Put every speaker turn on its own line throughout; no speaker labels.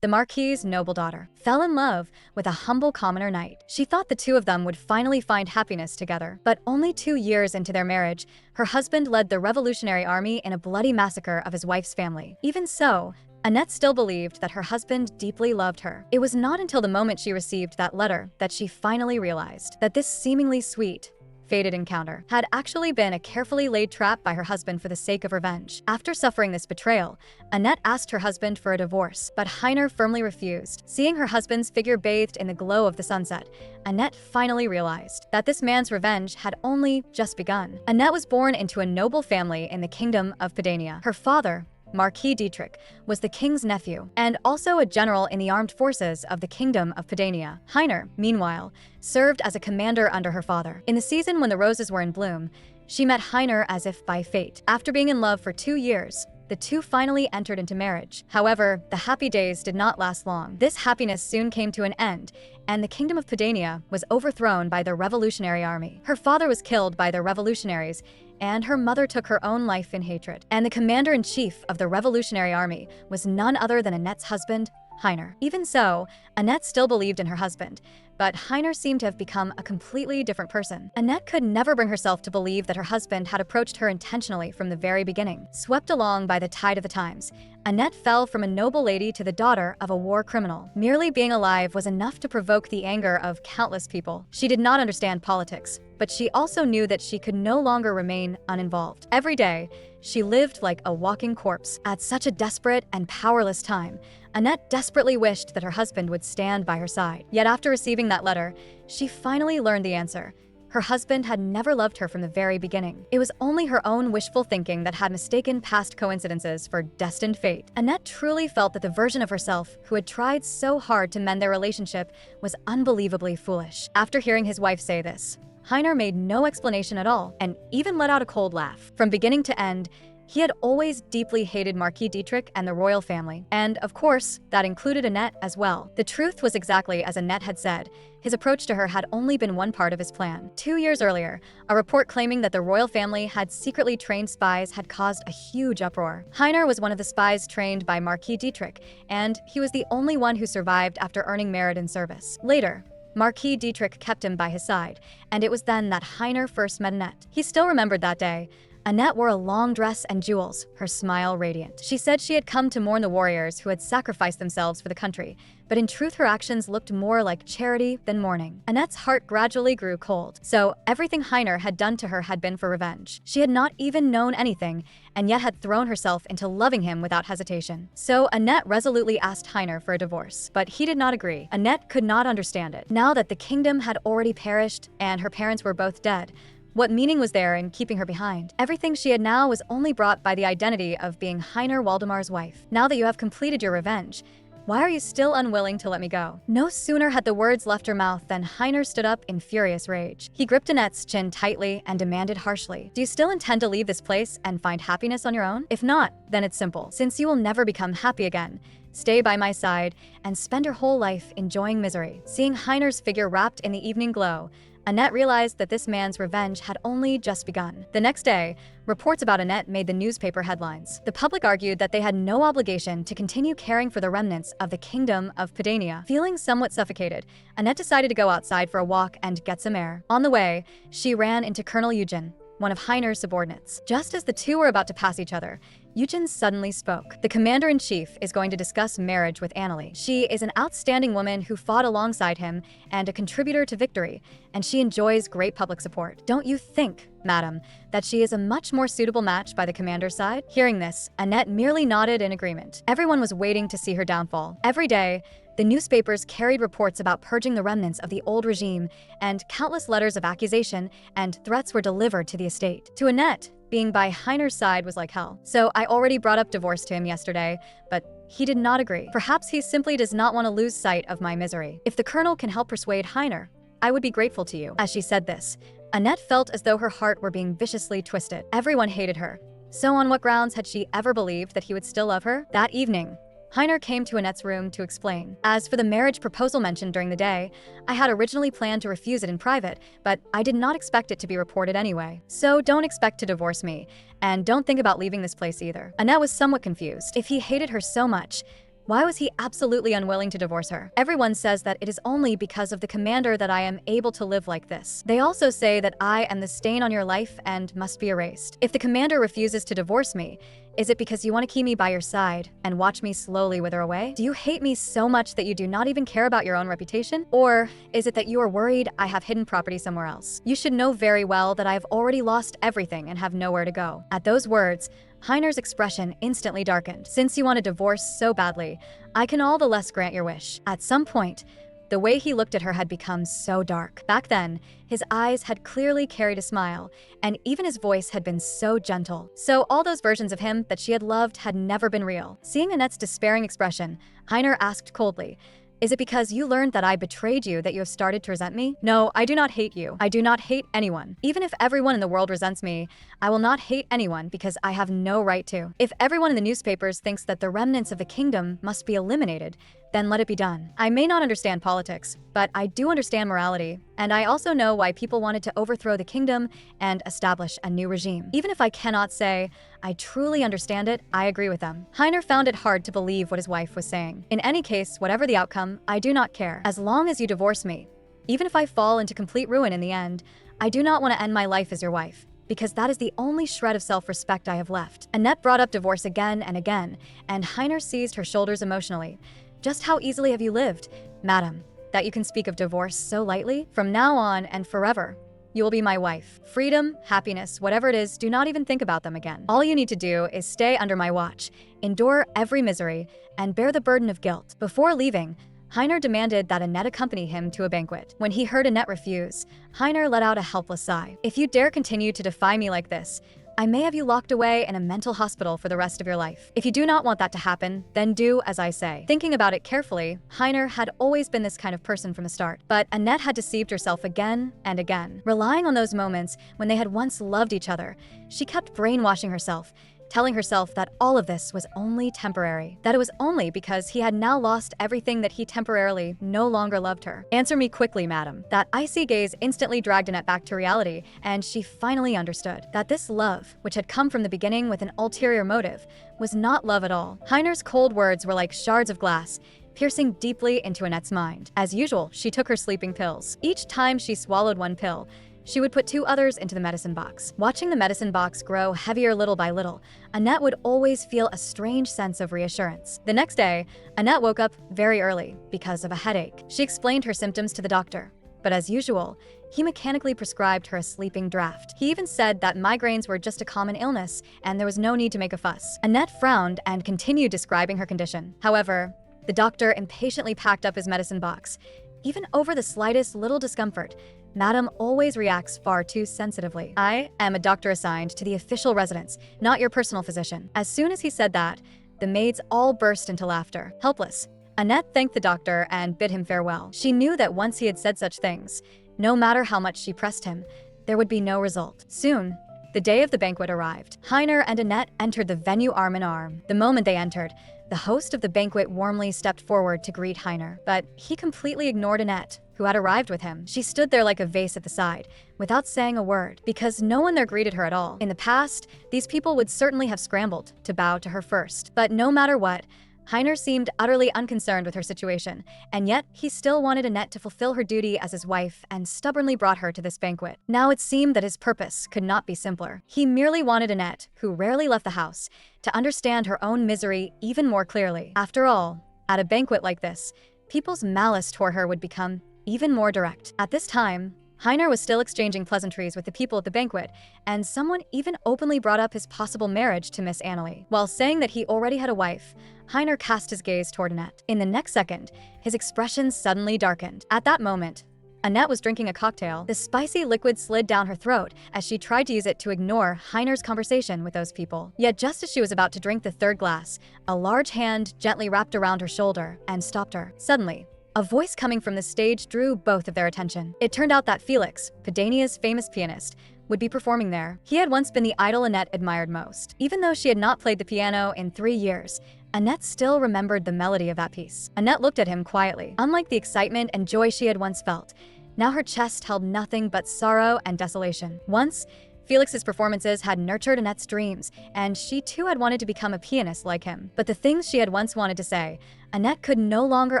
The Marquis's noble daughter, fell in love with a humble commoner knight. She thought the two of them would finally find happiness together. But only 2 years into their marriage, her husband led the Revolutionary Army in a bloody massacre of his wife's family. Even so, Annette still believed that her husband deeply loved her. It was not until the moment she received that letter that she finally realized that this seemingly sweet, fated encounter had actually been a carefully laid trap by her husband for the sake of revenge. After suffering this betrayal, Annette asked her husband for a divorce, but Heiner firmly refused. Seeing her husband's figure bathed in the glow of the sunset, Annette finally realized that this man's revenge had only just begun. Annette was born into a noble family in the kingdom of Pedania. Her father, Marquis Dietrich, was the king's nephew, and also a general in the armed forces of the Kingdom of Pedania. Heiner, meanwhile, served as a commander under her father. In the season when the roses were in bloom, she met Heiner as if by fate. After being in love for 2 years, the two finally entered into marriage. However, the happy days did not last long. This happiness soon came to an end, and the Kingdom of Pedania was overthrown by the Revolutionary Army. Her father was killed by the revolutionaries, and her mother took her own life in hatred. And the commander-in-chief of the Revolutionary Army was none other than Annette's husband, Heiner. Even so, Annette still believed in her husband, but Heiner seemed to have become a completely different person. Annette could never bring herself to believe that her husband had approached her intentionally from the very beginning. Swept along by the tide of the times, Annette fell from a noble lady to the daughter of a war criminal. Merely being alive was enough to provoke the anger of countless people. She did not understand politics, but she also knew that she could no longer remain uninvolved. Every day, she lived like a walking corpse. At such a desperate and powerless time, Annette desperately wished that her husband would stand by her side. Yet after receiving that letter, she finally learned the answer. Her husband had never loved her from the very beginning. It was only her own wishful thinking that had mistaken past coincidences for destined fate. Annette truly felt that the version of herself who had tried so hard to mend their relationship was unbelievably foolish. After hearing his wife say this, Heiner made no explanation at all and even let out a cold laugh. From beginning to end, he had always deeply hated Marquis Dietrich and the royal family, and of course, that included Annette as well. The truth was exactly as Annette had said. His approach to her had only been one part of his plan. 2 years earlier, a report claiming that the royal family had secretly trained spies had caused a huge uproar. Heiner was one of the spies trained by Marquis Dietrich, and he was the only one who survived after earning merit in service. Later, Marquis Dietrich kept him by his side, and it was then that Heiner first met Annette. He still remembered that day. Annette wore a long dress and jewels, her smile radiant. She said she had come to mourn the warriors who had sacrificed themselves for the country, but in truth her actions looked more like charity than mourning. Annette's heart gradually grew cold, so everything Heiner had done to her had been for revenge. She had not even known anything, and yet had thrown herself into loving him without hesitation. So Annette resolutely asked Heiner for a divorce, but he did not agree. Annette could not understand it. Now that the kingdom had already perished, and her parents were both dead, what meaning was there in keeping her behind? Everything she had now was only brought by the identity of being Heiner Waldemar's wife. Now that you have completed your revenge, why are you still unwilling to let me go? No sooner had the words left her mouth than Heiner stood up in furious rage. He gripped Annette's chin tightly and demanded harshly, "Do you still intend to leave this place and find happiness on your own? If not, then it's simple. Since you will never become happy again, stay by my side and spend your whole life enjoying misery." Seeing Heiner's figure wrapped in the evening glow, Annette realized that this man's revenge had only just begun. The next day, reports about Annette made the newspaper headlines. The public argued that they had no obligation to continue caring for the remnants of the Kingdom of Pedania. Feeling somewhat suffocated, Annette decided to go outside for a walk and get some air. On the way, she ran into Colonel Eugen, one of Heiner's subordinates. Just as the two were about to pass each other, Eugen suddenly spoke. "The commander-in-chief is going to discuss marriage with Annalie. She is an outstanding woman who fought alongside him and a contributor to victory, and she enjoys great public support. Don't you think, madam, that she is a much more suitable match by the commander's side?" Hearing this, Annette merely nodded in agreement. Everyone was waiting to see her downfall. Every day, the newspapers carried reports about purging the remnants of the old regime, and countless letters of accusation and threats were delivered to the estate. To Annette, being by Heiner's side was like hell. "So I already brought up divorce to him yesterday, but he did not agree. Perhaps he simply does not want to lose sight of my misery. If the colonel can help persuade Heiner, I would be grateful to you." As she said this, Annette felt as though her heart were being viciously twisted. Everyone hated her. So on what grounds had she ever believed that he would still love her? That evening, Heiner came to Annette's room to explain. "As for the marriage proposal mentioned during the day, I had originally planned to refuse it in private, but I did not expect it to be reported anyway. So don't expect to divorce me, and don't think about leaving this place either." Annette was somewhat confused. If he hated her so much, Why was he absolutely unwilling to divorce her? Everyone says that it is only because of the commander that I am able to live like this. They also say that I am the stain on your life and must be erased. If the commander refuses to divorce me, is it because you want to keep me by your side and watch me slowly wither away? Do you hate me so much that you do not even care about your own reputation? Or is it that you are worried I have hidden property somewhere else? You should know very well that I have already lost everything and have nowhere to go. At those words, Heiner's expression instantly darkened. Since you want a divorce so badly, I can all the less grant your wish. At some point, the way he looked at her had become so dark. Back then, his eyes had clearly carried a smile, and even his voice had been so gentle. So all those versions of him that she had loved had never been real. Seeing Annette's despairing expression, Heiner asked coldly, "Is it because you learned that I betrayed you that you have started to resent me?" "No, I do not hate you. I do not hate anyone. Even if everyone in the world resents me, I will not hate anyone because I have no right to. If everyone in the newspapers thinks that the remnants of the kingdom must be eliminated, then let it be done. I may not understand politics, but I do understand morality, and I also know why people wanted to overthrow the kingdom and establish a new regime. Even if I cannot say I truly understand it, I agree with them." Heiner found it hard to believe what his wife was saying. "In any case, whatever the outcome, I do not care. As long as you divorce me, even if I fall into complete ruin in the end, I do not want to end my life as your wife, because that is the only shred of self-respect I have left." Annette brought up divorce again and again, and Heiner seized her shoulders emotionally. "Just how easily have you lived, madam, that you can speak of divorce so lightly? From now on and forever, you will be my wife. Freedom, happiness, whatever it is, do not even think about them again. All you need to do is stay under my watch, endure every misery, and bear the burden of guilt." Before leaving, Heiner demanded that Annette accompany him to a banquet. When he heard Annette refuse, Heiner let out a helpless sigh. "If you dare continue to defy me like this, I may have you locked away in a mental hospital for the rest of your life. If you do not want that to happen, then do as I say." Thinking about it carefully, Heiner had always been this kind of person from the start, but Annette had deceived herself again and again. Relying on those moments when they had once loved each other, she kept brainwashing herself, telling herself that all of this was only temporary, that it was only because he had now lost everything that he temporarily no longer loved her. "Answer me quickly, madam." That icy gaze instantly dragged Annette back to reality, and she finally understood that this love, which had come from the beginning with an ulterior motive, was not love at all. Heiner's cold words were like shards of glass, piercing deeply into Annette's mind. As usual, she took her sleeping pills. Each time she swallowed one pill, she would put 2 others into the medicine box. Watching the medicine box grow heavier little by little, Annette would always feel a strange sense of reassurance. The next day, Annette woke up very early because of a headache. She explained her symptoms to the doctor, but as usual, he mechanically prescribed her a sleeping draft. He even said that migraines were just a common illness and there was no need to make a fuss. Annette frowned and continued describing her condition. However, the doctor impatiently packed up his medicine box. Even over the slightest little discomfort, Madam always reacts far too sensitively. "I am a doctor assigned to the official residence, not your personal physician." As soon as he said that, the maids all burst into laughter. Helpless, Annette thanked the doctor and bid him farewell. She knew that once he had said such things, no matter how much she pressed him, there would be no result. Soon, the day of the banquet arrived. Heiner and Annette entered the venue arm in arm. The moment they entered, the host of the banquet warmly stepped forward to greet Heiner, but he completely ignored Annette, who had arrived with him. She stood there like a vase at the side, without saying a word, because no one there greeted her at all. In the past, these people would certainly have scrambled to bow to her first. But no matter what, Heiner seemed utterly unconcerned with her situation, and yet he still wanted Annette to fulfill her duty as his wife and stubbornly brought her to this banquet. Now it seemed that his purpose could not be simpler. He merely wanted Annette, who rarely left the house, to understand her own misery even more clearly. After all, at a banquet like this, people's malice toward her would become even more direct. At this time, Heiner was still exchanging pleasantries with the people at the banquet, and someone even openly brought up his possible marriage to Miss Annalie. While saying that he already had a wife, Heiner cast his gaze toward Annette. In the next second, his expression suddenly darkened. At that moment, Annette was drinking a cocktail. The spicy liquid slid down her throat as she tried to use it to ignore Heiner's conversation with those people. Yet just as she was about to drink the third glass, a large hand gently wrapped around her shoulder and stopped her. Suddenly, a voice coming from the stage drew both of their attention. It turned out that Felix, Pedania's famous pianist, would be performing there. He had once been the idol Annette admired most. Even though she had not played the piano in 3 years, Annette still remembered the melody of that piece. Annette looked at him quietly. Unlike the excitement and joy she had once felt, now her chest held nothing but sorrow and desolation. Once, Felix's performances had nurtured Annette's dreams, and she too had wanted to become a pianist like him. But the things she had once wanted to say, Annette could no longer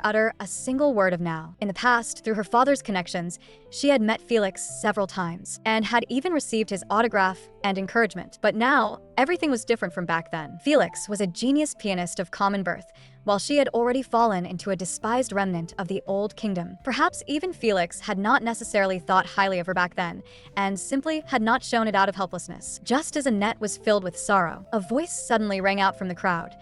utter a single word of now. In the past, through her father's connections, she had met Felix several times and had even received his autograph and encouragement. But now, everything was different from back then. Felix was a genius pianist of common birth, while she had already fallen into a despised remnant of the old kingdom. Perhaps even Felix had not necessarily thought highly of her back then, and simply had not shown it out of helplessness. Just as Annette was filled with sorrow, a voice suddenly rang out from the crowd.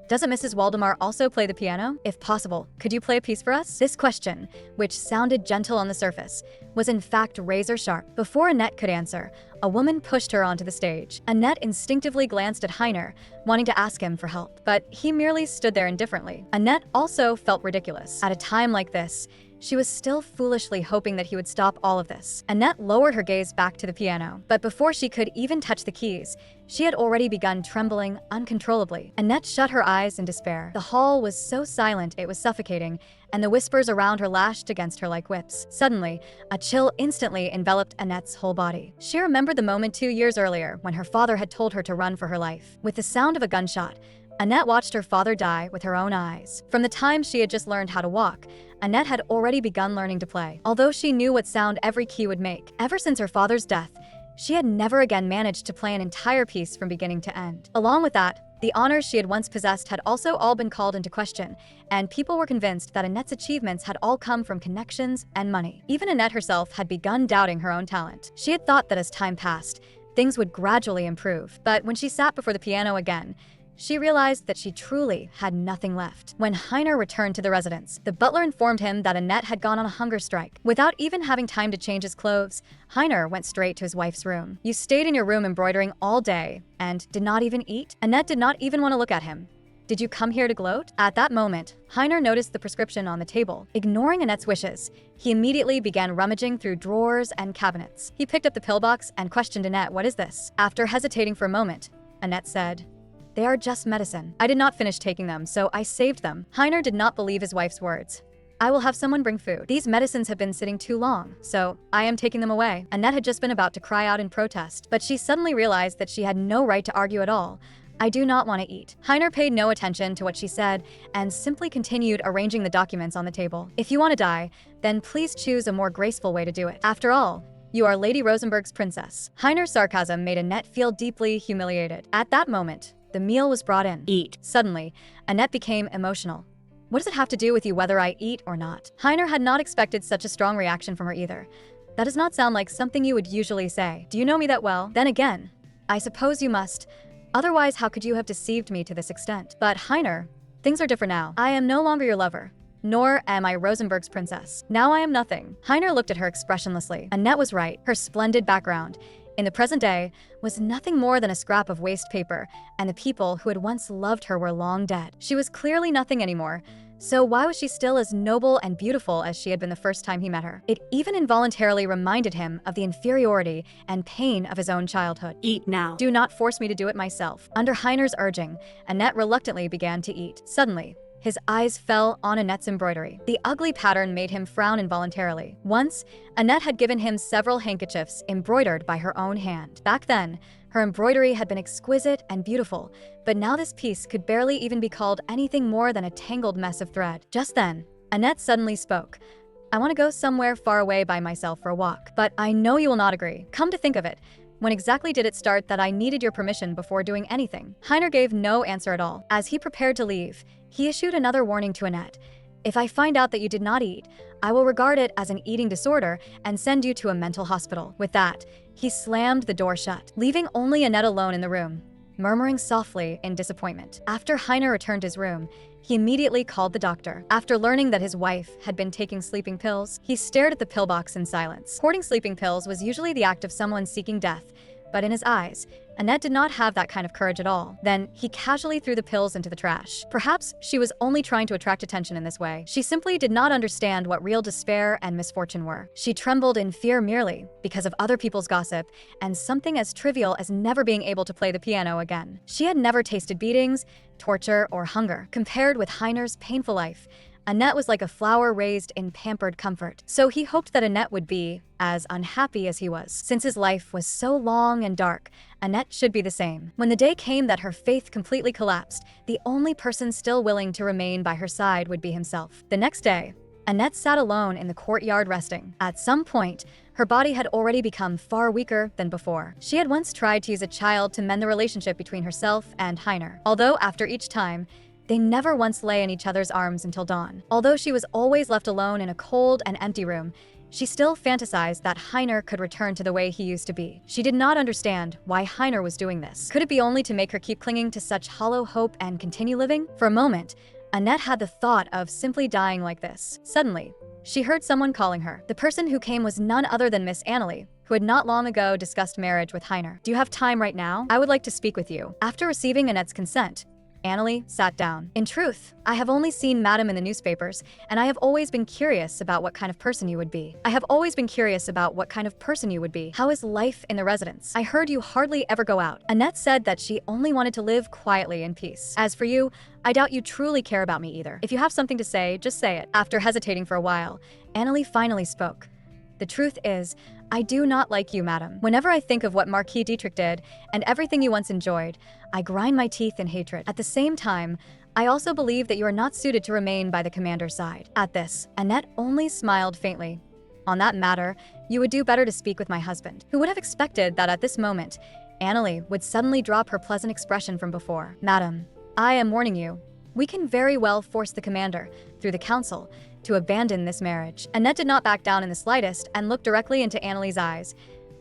Doesn't Mrs. Waldemar also play the piano? If possible, could you play a piece for us? This question, which sounded gentle on the surface, was in fact razor sharp. Before Annette could answer, a woman pushed her onto the stage. Annette instinctively glanced at Heiner, wanting to ask him for help, but he merely stood there indifferently. Annette also felt ridiculous. At a time like this, she was still foolishly hoping that he would stop all of this. Annette lowered her gaze back to the piano, but before she could even touch the keys, she had already begun trembling uncontrollably. Annette shut her eyes in despair. The hall was so silent it was suffocating, and the whispers around her lashed against her like whips. Suddenly, a chill instantly enveloped Annette's whole body. She remembered the moment 2 years earlier when her father had told her to run for her life. With the sound of a gunshot, Annette watched her father die with her own eyes. From the time she had just learned how to walk, Annette had already begun learning to play. Although she knew what sound every key would make, ever since her father's death, she had never again managed to play an entire piece from beginning to end. Along with that, the honors she had once possessed had also all been called into question, and people were convinced that Annette's achievements had all come from connections and money. Even Annette herself had begun doubting her own talent. She had thought that as time passed, things would gradually improve, but when she sat before the piano again, she realized that she truly had nothing left. When Heiner returned to the residence, the butler informed him that Annette had gone on a hunger strike. Without even having time to change his clothes, Heiner went straight to his wife's room. "You stayed in your room embroidering all day and did not even eat?" Annette did not even want to look at him. "Did you come here to gloat?" At that moment, Heiner noticed the prescription on the table. Ignoring Annette's wishes, he immediately began rummaging through drawers and cabinets. He picked up the pillbox and questioned Annette, "What is this?" After hesitating for a moment, Annette said, "They are just medicine. I did not finish taking them, so I saved them." Heiner did not believe his wife's words. "I will have someone bring food. These medicines have been sitting too long, so I am taking them away." Annette had just been about to cry out in protest, but she suddenly realized that she had no right to argue at all. "I do not want to eat." Heiner paid no attention to what she said and simply continued arranging the documents on the table. "If you want to die, then please choose a more graceful way to do it. After all, you are Lady Rosenberg's princess." Heiner's sarcasm made Annette feel deeply humiliated. At that moment, the meal was brought in. "Eat." Suddenly, Annette became emotional. "What does it have to do with you whether I eat or not?" Heiner had not expected such a strong reaction from her either. "That does not sound like something you would usually say. Do you know me that well? Then again, I suppose you must. Otherwise, how could you have deceived me to this extent?" "But Heiner, things are different now. I am no longer your lover, nor am I Rosenberg's princess. Now I am nothing." Heiner looked at her expressionlessly. Annette was right. Her splendid background, in the present day, was nothing more than a scrap of waste paper, and the people who had once loved her were long dead. She was clearly nothing anymore, so why was she still as noble and beautiful as she had been the first time he met her? It even involuntarily reminded him of the inferiority and pain of his own childhood. "Eat now. Do not force me to do it myself." Under Heiner's urging, Annette reluctantly began to eat. Suddenly, his eyes fell on Annette's embroidery. The ugly pattern made him frown involuntarily. Once, Annette had given him several handkerchiefs embroidered by her own hand. Back then, her embroidery had been exquisite and beautiful, but now this piece could barely even be called anything more than a tangled mess of thread. Just then, Annette suddenly spoke. "I want to go somewhere far away by myself for a walk, but I know you will not agree. Come to think of it, when exactly did it start that I needed your permission before doing anything?" Heiner gave no answer at all. As he prepared to leave, he issued another warning to Annette. "If I find out that you did not eat, I will regard it as an eating disorder and send you to a mental hospital." With that, he slammed the door shut, leaving only Annette alone in the room, murmuring softly in disappointment. After Heiner returned to his room, he immediately called the doctor. After learning that his wife had been taking sleeping pills, he stared at the pillbox in silence. Hoarding sleeping pills was usually the act of someone seeking death, but in his eyes, Annette did not have that kind of courage at all. Then, he casually threw the pills into the trash. Perhaps she was only trying to attract attention in this way. She simply did not understand what real despair and misfortune were. She trembled in fear merely because of other people's gossip and something as trivial as never being able to play the piano again. She had never tasted beatings, torture, or hunger. Compared with Heiner's painful life, Annette was like a flower raised in pampered comfort. So he hoped that Annette would be as unhappy as he was. Since his life was so long and dark, Annette should be the same. When the day came that her faith completely collapsed, the only person still willing to remain by her side would be himself. The next day, Annette sat alone in the courtyard resting. At some point, her body had already become far weaker than before. She had once tried to use a child to mend the relationship between herself and Heiner. Although after each time, they never once lay in each other's arms until dawn. Although she was always left alone in a cold and empty room, she still fantasized that Heiner could return to the way he used to be. She did not understand why Heiner was doing this. Could it be only to make her keep clinging to such hollow hope and continue living? For a moment, Annette had the thought of simply dying like this. Suddenly, she heard someone calling her. The person who came was none other than Miss Annalie, who had not long ago discussed marriage with Heiner. "Do you have time right now? I would like to speak with you." After receiving Annette's consent, Annalie sat down. "In truth, I have only seen Madam in the newspapers, and I have always been curious about what kind of person you would be. How is life in the residence? I heard you hardly ever go out." Annette said that she only wanted to live quietly in peace. "As for you, I doubt you truly care about me either. If you have something to say, just say it." After hesitating for a while, Annalie finally spoke. "The truth is, I do not like you, madam. Whenever I think of what Marquis Dietrich did and everything you once enjoyed, I grind my teeth in hatred. At the same time, I also believe that you are not suited to remain by the commander's side." At this, Annette only smiled faintly. "On that matter, you would do better to speak with my husband." Who would have expected that at this moment, Annalie would suddenly drop her pleasant expression from before. "Madam, I am warning you. We can very well force the commander, through the council, to abandon this marriage." Annette did not back down in the slightest and looked directly into Annalie's eyes.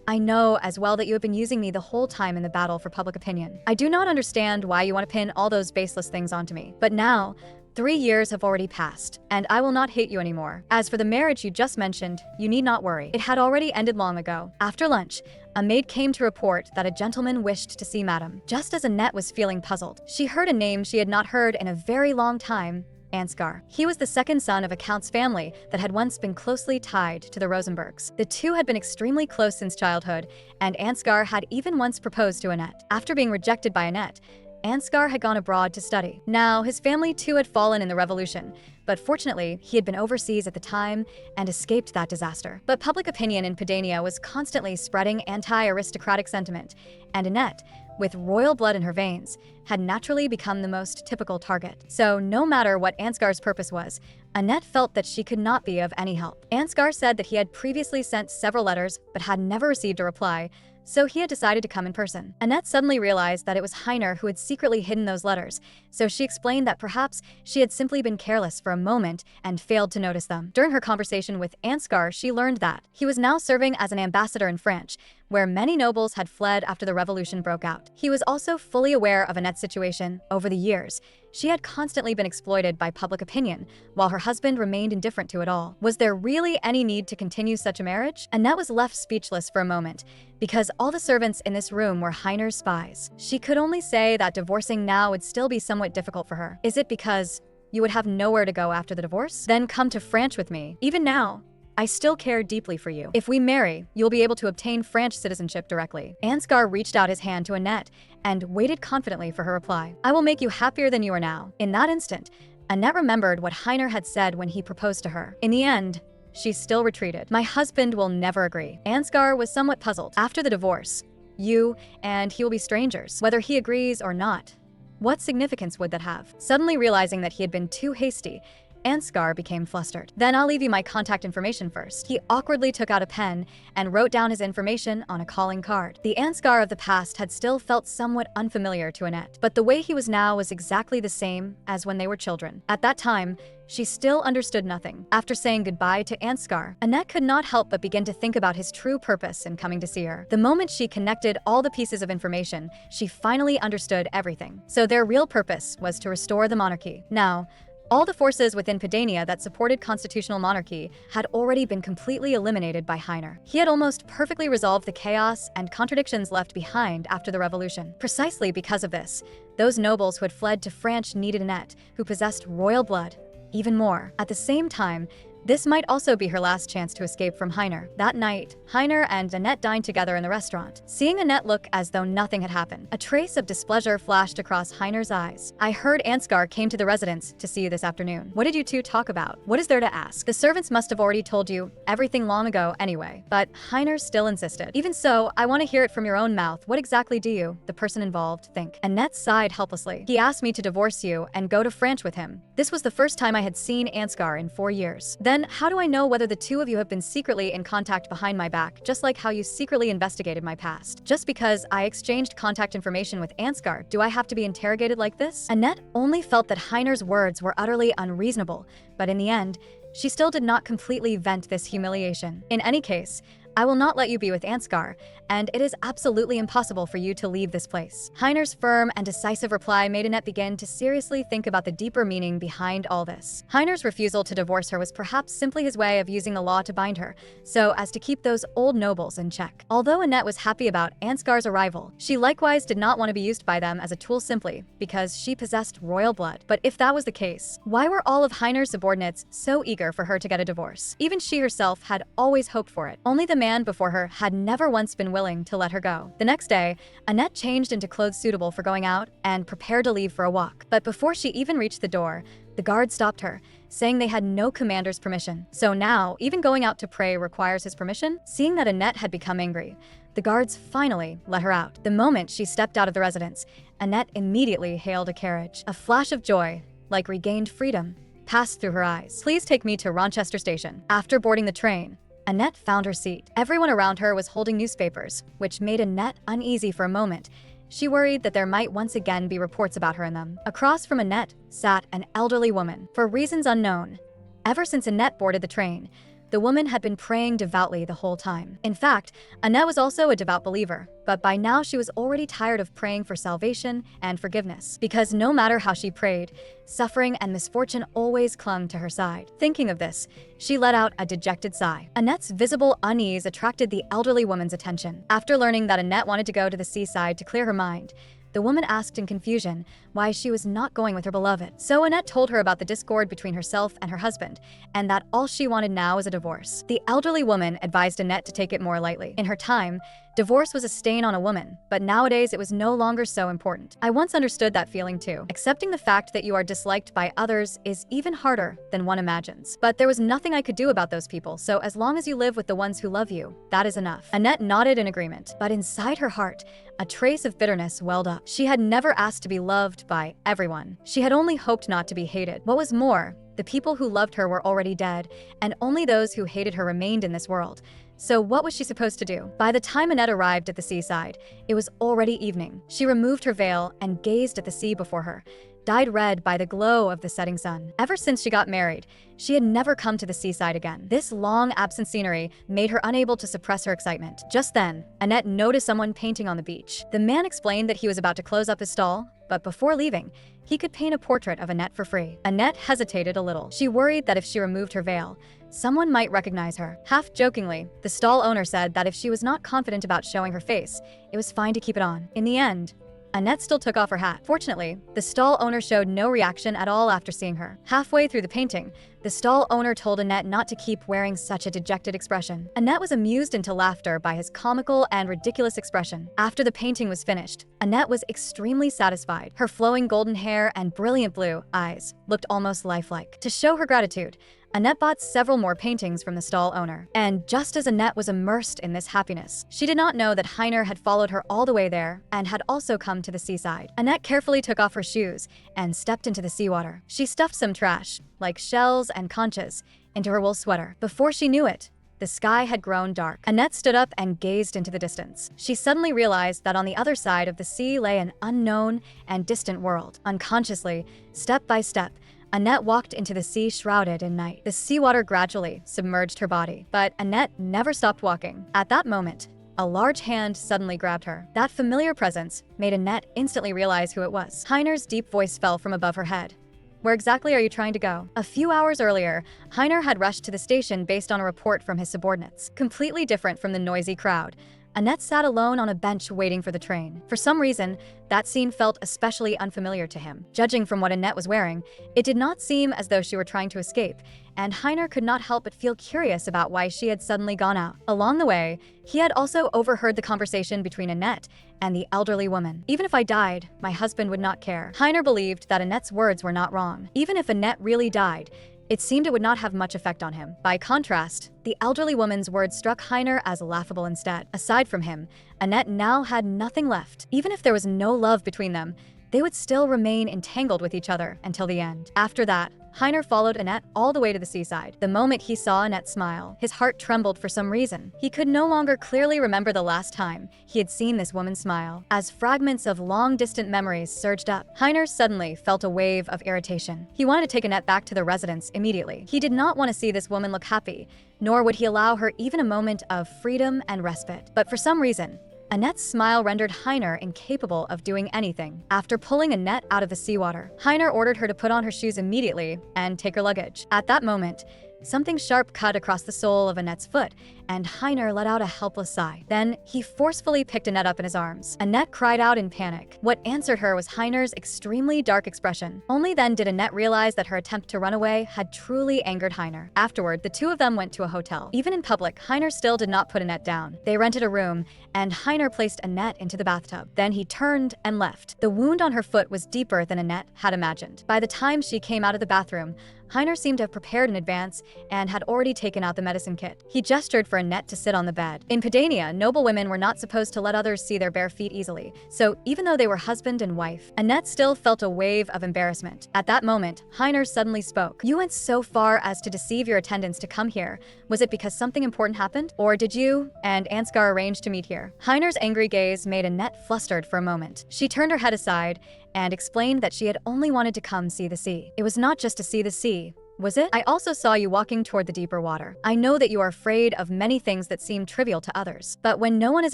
"I know as well that you have been using me the whole time in the battle for public opinion. I do not understand why you want to pin all those baseless things onto me. But now, 3 years have already passed, and I will not hate you anymore. As for the marriage you just mentioned, you need not worry. It had already ended long ago." After lunch, a maid came to report that a gentleman wished to see Madame. Just as Annette was feeling puzzled, she heard a name she had not heard in a very long time: Ansgar. He was the second son of a count's family that had once been closely tied to the Rosenbergs. The two had been extremely close since childhood, and Ansgar had even once proposed to Annette. After being rejected by Annette, Ansgar had gone abroad to study. Now, his family too had fallen in the revolution, but fortunately, he had been overseas at the time and escaped that disaster. But public opinion in Pedania was constantly spreading anti-aristocratic sentiment, and Annette, with royal blood in her veins, had naturally become the most typical target. So no matter what Ansgar's purpose was, Annette felt that she could not be of any help. Ansgar said that he had previously sent several letters but had never received a reply, so he had decided to come in person. Annette suddenly realized that it was Heiner who had secretly hidden those letters, so she explained that perhaps she had simply been careless for a moment and failed to notice them. During her conversation with Ansgar, she learned that he was now serving as an ambassador in France, where many nobles had fled after the revolution broke out. He was also fully aware of Annette's situation. Over the years, she had constantly been exploited by public opinion, while her husband remained indifferent to it all. Was there really any need to continue such a marriage? Annette was left speechless for a moment, because all the servants in this room were Heiner's spies. She could only say that divorcing now would still be somewhat difficult for her. Is it because you would have nowhere to go after the divorce? Then come to France with me. Even now, I still care deeply for you. If we marry, you'll be able to obtain French citizenship directly." Ansgar reached out his hand to Annette and waited confidently for her reply. "I will make you happier than you are now." In that instant, Annette remembered what Heiner had said when he proposed to her. In the end, she still retreated. "My husband will never agree." Ansgar was somewhat puzzled. "After the divorce, you and he will be strangers, whether he agrees or not. What significance would that have?" Suddenly realizing that he had been too hasty, Ansgar became flustered. "Then I'll leave you my contact information first." He awkwardly took out a pen and wrote down his information on a calling card. The Ansgar of the past had still felt somewhat unfamiliar to Annette, but the way he was now was exactly the same as when they were children. At that time, she still understood nothing. After saying goodbye to Ansgar, Annette could not help but begin to think about his true purpose in coming to see her. The moment she connected all the pieces of information, she finally understood everything. So their real purpose was to restore the monarchy. Now, all the forces within Pedania that supported constitutional monarchy had already been completely eliminated by Heiner. He had almost perfectly resolved the chaos and contradictions left behind after the revolution. Precisely because of this, those nobles who had fled to France needed Annette, who possessed royal blood, even more. At the same time, This might also be her last chance to escape from Heiner. That night, Heiner and Annette dined together in the restaurant. Seeing Annette look as though nothing had happened, a trace of displeasure flashed across Heiner's eyes. "I heard Ansgar came to the residence to see you this afternoon. What did you two talk about? What is there to ask? The servants must have already told you everything long ago anyway." But Heiner still insisted. "Even so, I want to hear it from your own mouth. What exactly do you, the person involved, think?" Annette sighed helplessly. "He asked me to divorce you and go to France with him. This was the first time I had seen Ansgar in 4 years. Then, how do I know whether the two of you have been secretly in contact behind my back, just like how you secretly investigated my past? Just because I exchanged contact information with Ansgar, do I have to be interrogated like this?" Annette only felt that Heiner's words were utterly unreasonable, but in the end, she still did not completely vent this humiliation. "In any case, I will not let you be with Ansgar, and it is absolutely impossible for you to leave this place." Heiner's firm and decisive reply made Annette begin to seriously think about the deeper meaning behind all this. Heiner's refusal to divorce her was perhaps simply his way of using the law to bind her, so as to keep those old nobles in check. Although Annette was happy about Ansgar's arrival, she likewise did not want to be used by them as a tool simply because she possessed royal blood. But if that was the case, why were all of Heiner's subordinates so eager for her to get a divorce? Even she herself had always hoped for it. Only the man before her had never once been willing to let her go. The next day, Annette changed into clothes suitable for going out and prepared to leave for a walk. But before she even reached the door, the guard stopped her, saying they had no commander's permission. So now, even going out to pray requires his permission? Seeing that Annette had become angry, the guards finally let her out. The moment she stepped out of the residence, Annette immediately hailed a carriage. A flash of joy, like regained freedom, passed through her eyes. "Please take me to Rochester Station." After boarding the train, Annette found her seat. Everyone around her was holding newspapers, which made Annette uneasy for a moment. She worried that there might once again be reports about her in them. Across from Annette sat an elderly woman. For reasons unknown, ever since Annette boarded the train, the woman had been praying devoutly the whole time. In fact, Annette was also a devout believer, but by now she was already tired of praying for salvation and forgiveness, because no matter how she prayed, suffering and misfortune always clung to her side. Thinking of this, she let out a dejected sigh. Annette's visible unease attracted the elderly woman's attention. After learning that Annette wanted to go to the seaside to clear her mind, the woman asked in confusion why she was not going with her beloved. So Annette told her about the discord between herself and her husband, and that all she wanted now was a divorce. The elderly woman advised Annette to take it more lightly. In her time, divorce was a stain on a woman, but nowadays it was no longer so important. "I once understood that feeling too. Accepting the fact that you are disliked by others is even harder than one imagines. But there was nothing I could do about those people, so as long as you live with the ones who love you, that is enough." Annette nodded in agreement, but inside her heart, a trace of bitterness welled up. She had never asked to be loved by everyone. She had only hoped not to be hated. What was more, the people who loved her were already dead, and only those who hated her remained in this world. So what was she supposed to do? By the time Annette arrived at the seaside, it was already evening. She removed her veil and gazed at the sea before her, dyed red by the glow of the setting sun. Ever since she got married, she had never come to the seaside again. This long absent scenery made her unable to suppress her excitement. Just then, Annette noticed someone painting on the beach. The man explained that he was about to close up his stall, but before leaving, he could paint a portrait of Annette for free. Annette hesitated a little. She worried that if she removed her veil, someone might recognize her. Half jokingly, the stall owner said that if she was not confident about showing her face, it was fine to keep it on. In the end, Annette still took off her hat. Fortunately, the stall owner showed no reaction at all after seeing her. Halfway through the painting, the stall owner told Annette not to keep wearing such a dejected expression. Annette was amused into laughter by his comical and ridiculous expression. After the painting was finished, Annette was extremely satisfied. Her flowing golden hair and brilliant blue eyes looked almost lifelike. To show her gratitude, Annette bought several more paintings from the stall owner. And just as Annette was immersed in this happiness, she did not know that Heiner had followed her all the way there and had also come to the seaside. Annette carefully took off her shoes and stepped into the seawater. She stuffed some trash, like shells and conchas, into her wool sweater. Before she knew it, the sky had grown dark. Annette stood up and gazed into the distance. She suddenly realized that on the other side of the sea lay an unknown and distant world. Unconsciously, step by step, Annette walked into the sea shrouded in night. The seawater gradually submerged her body, but Annette never stopped walking. At that moment, a large hand suddenly grabbed her. That familiar presence made Annette instantly realize who it was. Heiner's deep voice fell from above her head. "Where exactly are you trying to go?" A few hours earlier, Heiner had rushed to the station based on a report from his subordinates. Completely different from the noisy crowd, Annette sat alone on a bench waiting for the train. For some reason, that scene felt especially unfamiliar to him. Judging from what Annette was wearing, it did not seem as though she were trying to escape, and Heiner could not help but feel curious about why she had suddenly gone out. Along the way, he had also overheard the conversation between Annette and the elderly woman. "Even if I died, my husband would not care." Heiner believed that Annette's words were not wrong. Even if Annette really died, it seemed it would not have much effect on him. By contrast, the elderly woman's words struck Heiner as laughable instead. Aside from him, Annette now had nothing left. Even if there was no love between them, they would still remain entangled with each other until the end. After that, Heiner followed Annette all the way to the seaside. The moment he saw Annette smile, his heart trembled for some reason. He could no longer clearly remember the last time he had seen this woman smile. As fragments of long-distant memories surged up, Heiner suddenly felt a wave of irritation. He wanted to take Annette back to the residence immediately. He did not want to see this woman look happy, nor would he allow her even a moment of freedom and respite. But for some reason, Annette's smile rendered Heiner incapable of doing anything. After pulling Annette out of the seawater, Heiner ordered her to put on her shoes immediately and take her luggage. At that moment, something sharp cut across the sole of Annette's foot, and Heiner let out a helpless sigh. Then he forcefully picked Annette up in his arms. Annette cried out in panic. What answered her was Heiner's extremely dark expression. Only then did Annette realize that her attempt to run away had truly angered Heiner. Afterward, the two of them went to a hotel. Even in public, Heiner still did not put Annette down. They rented a room, and Heiner placed Annette into the bathtub. Then he turned and left. The wound on her foot was deeper than Annette had imagined. By the time she came out of the bathroom, Heiner seemed to have prepared in advance and had already taken out the medicine kit. He gestured for Annette to sit on the bed. In Padania, noble women were not supposed to let others see their bare feet easily, so even though they were husband and wife, Annette still felt a wave of embarrassment. At that moment, Heiner suddenly spoke. "You went so far as to deceive your attendants to come here. Was it because something important happened? Or did you and Ansgar arrange to meet here?" Heiner's angry gaze made Annette flustered for a moment. She turned her head aside and explained that she had only wanted to come see the sea. "It was not just to see the sea, was it? I also saw you walking toward the deeper water. I know that you are afraid of many things that seem trivial to others. But when no one is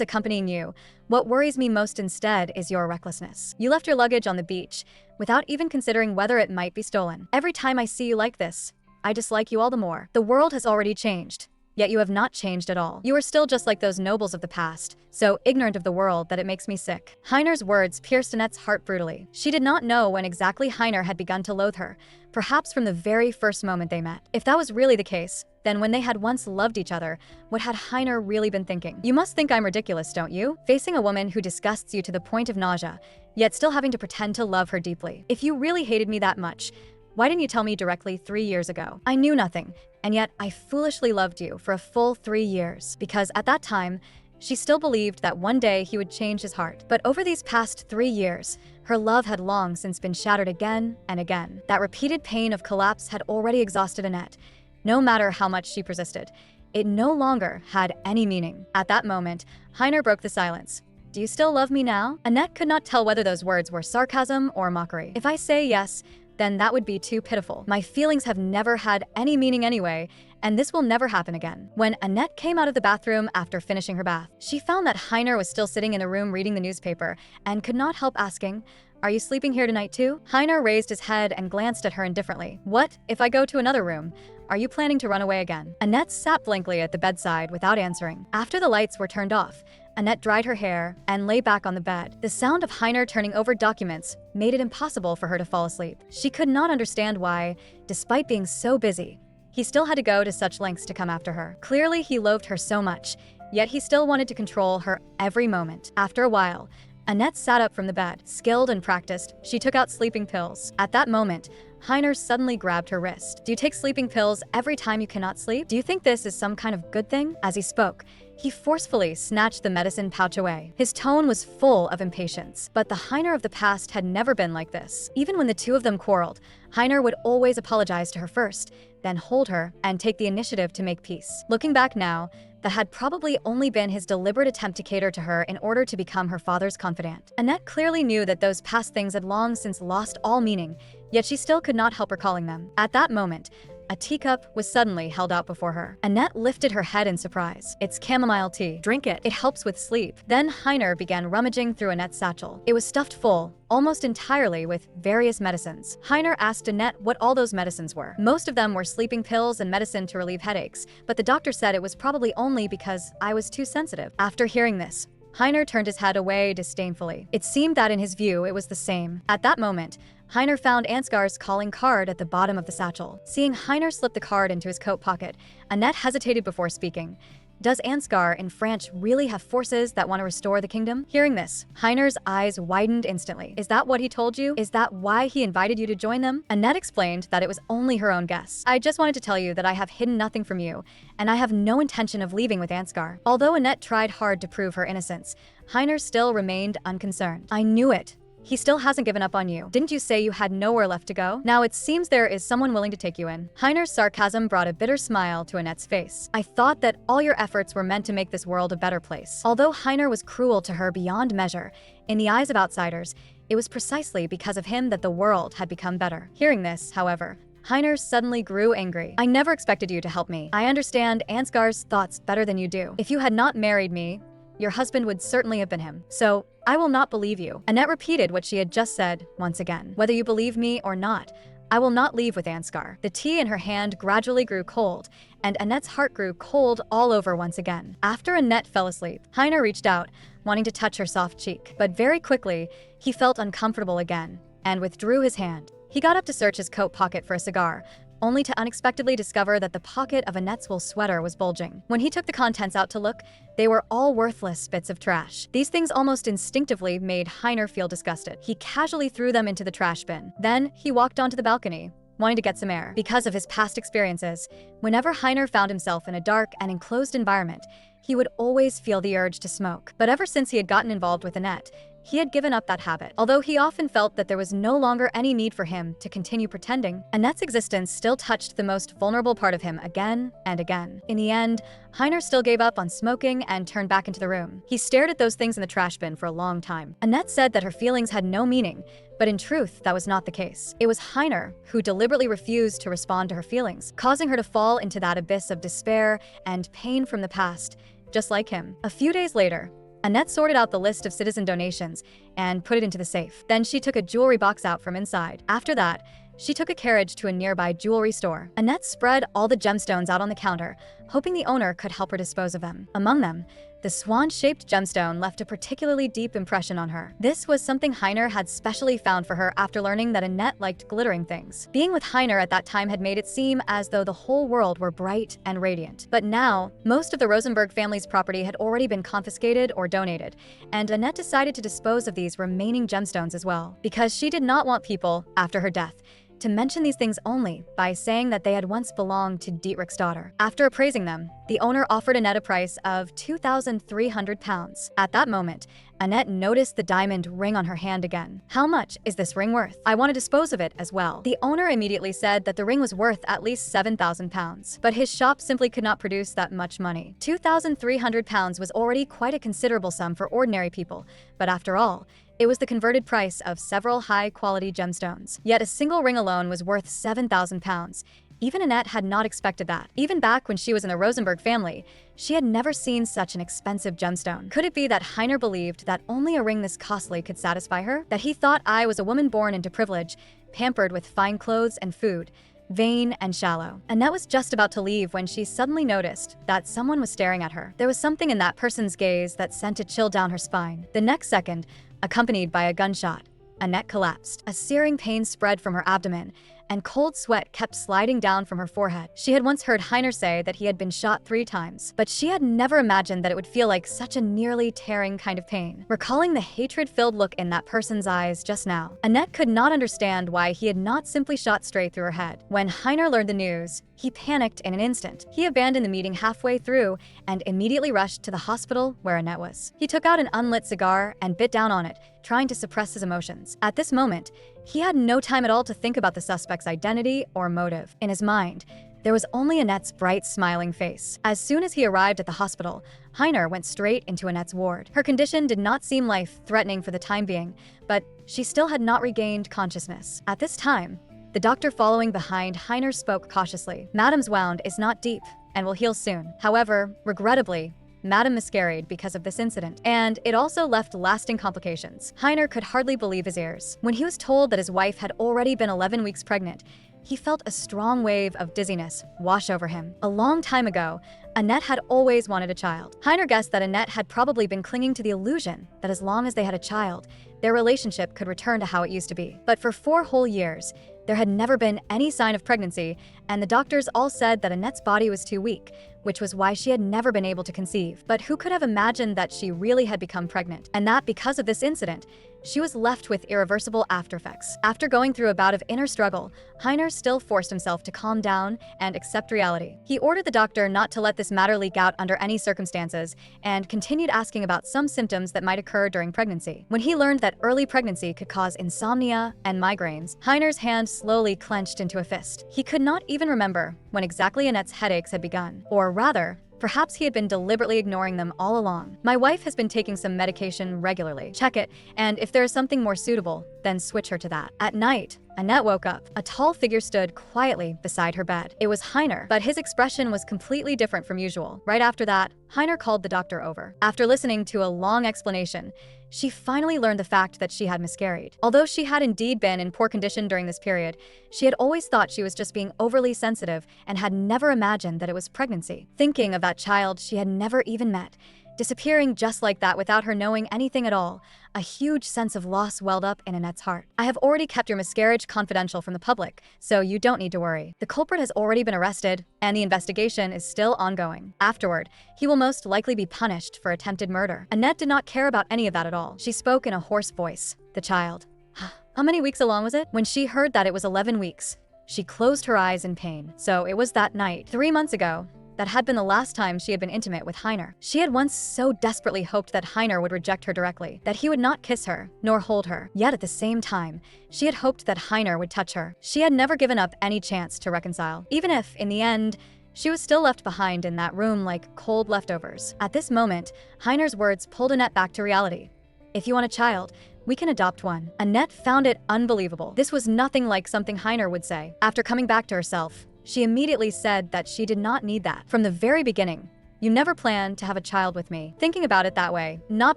accompanying you, what worries me most instead is your recklessness. You left your luggage on the beach without even considering whether it might be stolen. Every time I see you like this, I dislike you all the more. The world has already changed. Yet you have not changed at all. You are still just like those nobles of the past, so ignorant of the world that it makes me sick." Heiner's words pierced Annette's heart brutally. She did not know when exactly Heiner had begun to loathe her, perhaps from the very first moment they met. If that was really the case, then when they had once loved each other, what had Heiner really been thinking? "You must think I'm ridiculous, don't you? Facing a woman who disgusts you to the point of nausea, yet still having to pretend to love her deeply. If you really hated me that much, why didn't you tell me directly 3 years ago? I knew nothing, and yet I foolishly loved you for a full 3 years, because at that time, she still believed that one day he would change his heart. But over these past 3 years, her love had long since been shattered again and again. That repeated pain of collapse had already exhausted Annette. No matter how much she persisted, it no longer had any meaning." At that moment, Heiner broke the silence. "Do you still love me now?" Annette could not tell whether those words were sarcasm or mockery. "If I say yes, then that would be too pitiful. My feelings have never had any meaning anyway, and this will never happen again." When Annette came out of the bathroom after finishing her bath, she found that Heiner was still sitting in the room reading the newspaper and could not help asking, "Are you sleeping here tonight too?" Heiner raised his head and glanced at her indifferently. "What if I go to another room? Are you planning to run away again?" Annette sat blankly at the bedside without answering. After the lights were turned off, Annette dried her hair and lay back on the bed. The sound of Heiner turning over documents made it impossible for her to fall asleep. She could not understand why, despite being so busy, he still had to go to such lengths to come after her. Clearly, he loathed her so much, yet he still wanted to control her every moment. After a while, Annette sat up from the bed. Skilled and practiced, she took out sleeping pills. At that moment, Heiner suddenly grabbed her wrist. "Do you take sleeping pills every time you cannot sleep? Do you think this is some kind of good thing?" As he spoke, he forcefully snatched the medicine pouch away. His tone was full of impatience. But the Heiner of the past had never been like this. Even when the two of them quarreled, Heiner would always apologize to her first, then hold her and take the initiative to make peace. Looking back now, that had probably only been his deliberate attempt to cater to her in order to become her father's confidant. Annette clearly knew that those past things had long since lost all meaning, yet she still could not help recalling them. At that moment, a teacup was suddenly held out before her. Annette lifted her head in surprise. "It's chamomile tea. Drink it. It helps with sleep." Then Heiner began rummaging through Annette's satchel. It was stuffed full, almost entirely with various medicines. Heiner asked Annette what all those medicines were. Most of them were sleeping pills and medicine to relieve headaches, but the doctor said it was probably only because I was too sensitive. After hearing this, Heiner turned his head away disdainfully. It seemed that in his view it was the same. At that moment, Heiner found Ansgar's calling card at the bottom of the satchel. Seeing Heiner slip the card into his coat pocket, Annette hesitated before speaking. Does Ansgar in France really have forces that want to restore the kingdom? Hearing this, Heiner's eyes widened instantly. Is that what he told you? Is that why he invited you to join them? Annette explained that it was only her own guess. I just wanted to tell you that I have hidden nothing from you, and I have no intention of leaving with Ansgar. Although Annette tried hard to prove her innocence, Heiner still remained unconcerned. I knew it. He still hasn't given up on you. Didn't you say you had nowhere left to go? Now it seems there is someone willing to take you in. Heiner's sarcasm brought a bitter smile to Annette's face. I thought that all your efforts were meant to make this world a better place. Although Heiner was cruel to her beyond measure, in the eyes of outsiders, it was precisely because of him that the world had become better. Hearing this, however, Heiner suddenly grew angry. I never expected you to help me. I understand Ansgar's thoughts better than you do. If you had not married me, your husband would certainly have been him. So, I will not believe you. Annette repeated what she had just said once again. Whether you believe me or not, I will not leave with Ansgar. The tea in her hand gradually grew cold, and Annette's heart grew cold all over once again. After Annette fell asleep, Heiner reached out, wanting to touch her soft cheek. But very quickly, he felt uncomfortable again, and withdrew his hand. He got up to search his coat pocket for a cigar, only to unexpectedly discover that the pocket of Annette's wool sweater was bulging. When he took the contents out to look, they were all worthless bits of trash. These things almost instinctively made Heiner feel disgusted. He casually threw them into the trash bin. Then he walked onto the balcony, wanting to get some air. Because of his past experiences, whenever Heiner found himself in a dark and enclosed environment, he would always feel the urge to smoke. But ever since he had gotten involved with Annette, he had given up that habit. Although he often felt that there was no longer any need for him to continue pretending, Annette's existence still touched the most vulnerable part of him again and again. In the end, Heiner still gave up on smoking and turned back into the room. He stared at those things in the trash bin for a long time. Annette said that her feelings had no meaning, but in truth, that was not the case. It was Heiner who deliberately refused to respond to her feelings, causing her to fall into that abyss of despair and pain from the past, just like him. A few days later, Annette sorted out the list of citizen donations and put it into the safe. Then she took a jewelry box out from inside. After that, she took a carriage to a nearby jewelry store. Annette spread all the gemstones out on the counter, hoping the owner could help her dispose of them. Among them, the swan-shaped gemstone left a particularly deep impression on her. This was something Heiner had specially found for her after learning that Annette liked glittering things. Being with Heiner at that time had made it seem as though the whole world were bright and radiant. But now, most of the Rosenberg family's property had already been confiscated or donated, and Annette decided to dispose of these remaining gemstones as well, because she did not want people, after her death, to mention these things only by saying that they had once belonged to Dietrich's daughter. After appraising them, the owner offered Annette a price of £2,300. At that moment, Annette noticed the diamond ring on her hand again. How much is this ring worth? I want to dispose of it as well. The owner immediately said that the ring was worth at least £7,000, but his shop simply could not produce that much money. £2,300 was already quite a considerable sum for ordinary people, but after all, it was the converted price of several high-quality gemstones. Yet a single ring alone was worth £7,000. Even Annette had not expected that. Even back when she was in the Rosenberg family, she had never seen such an expensive gemstone. Could it be that Heiner believed that only a ring this costly could satisfy her? That he thought I was a woman born into privilege, pampered with fine clothes and food, vain and shallow. Annette was just about to leave when she suddenly noticed that someone was staring at her. There was something in that person's gaze that sent a chill down her spine. The next second, accompanied by a gunshot, Annette collapsed. A searing pain spread from her abdomen, and cold sweat kept sliding down from her forehead. She had once heard Heiner say that he had been shot 3 times, but she had never imagined that it would feel like such a nearly tearing kind of pain. Recalling the hatred-filled look in that person's eyes just now, Annette could not understand why he had not simply shot straight through her head. When Heiner learned the news, he panicked in an instant. He abandoned the meeting halfway through and immediately rushed to the hospital where Annette was. He took out an unlit cigar and bit down on it, trying to suppress his emotions. At this moment, he had no time at all to think about the suspect's identity or motive. In his mind, there was only Annette's bright, smiling face. As soon as he arrived at the hospital, Heiner went straight into Annette's ward. Her condition did not seem life-threatening for the time being, but she still had not regained consciousness. At this time, The doctor following behind Heiner spoke cautiously. Madam's wound is not deep and will heal soon. However, regrettably, Madam miscarried because of this incident, and it also left lasting complications. Heiner could hardly believe his ears. When he was told that his wife had already been 11 weeks pregnant, he felt a strong wave of dizziness wash over him. A long time ago, Annette had always wanted a child. Heiner guessed that Annette had probably been clinging to the illusion that as long as they had a child, their relationship could return to how it used to be. But for 4 whole years, there had never been any sign of pregnancy, and the doctors all said that Annette's body was too weak, which was why she had never been able to conceive. But who could have imagined that she really had become pregnant, and that because of this incident, she was left with irreversible aftereffects. After going through a bout of inner struggle, Heiner still forced himself to calm down and accept reality. He ordered the doctor not to let this matter leak out under any circumstances, and continued asking about some symptoms that might occur during pregnancy. When he learned that early pregnancy could cause insomnia and migraines, Heiner's hand slowly clenched into a fist. He could not even remember when exactly Annette's headaches had begun, or rather, perhaps he had been deliberately ignoring them all along. My wife has been taking some medication regularly. Check it, and if there is something more suitable, then switch her to that. At night, Annette woke up. A tall figure stood quietly beside her bed. It was Heiner, but his expression was completely different from usual. Right after that, Heiner called the doctor over. After listening to a long explanation, she finally learned the fact that she had miscarried. Although she had indeed been in poor condition during this period, she had always thought she was just being overly sensitive and had never imagined that it was pregnancy. Thinking of that child she had never even met, disappearing just like that without her knowing anything at all, a huge sense of loss welled up in Annette's heart. I have already kept your miscarriage confidential from the public, so you don't need to worry. The culprit has already been arrested, and the investigation is still ongoing. Afterward, he will most likely be punished for attempted murder. Annette did not care about any of that at all. She spoke in a hoarse voice. The child. How many weeks along was it? When she heard that it was 11 weeks, she closed her eyes in pain. So it was that night, 3 months ago, that had been the last time she had been intimate with Heiner. She had once so desperately hoped that Heiner would reject her directly, that he would not kiss her, nor hold her. Yet at the same time, she had hoped that Heiner would touch her. She had never given up any chance to reconcile, even if, in the end, she was still left behind in that room like cold leftovers. At this moment, Heiner's words pulled Annette back to reality. If you want a child, we can adopt one. Annette found it unbelievable. This was nothing like something Heiner would say. After coming back to herself, she immediately said that she did not need that. From the very beginning, you never planned to have a child with me. Thinking about it that way, not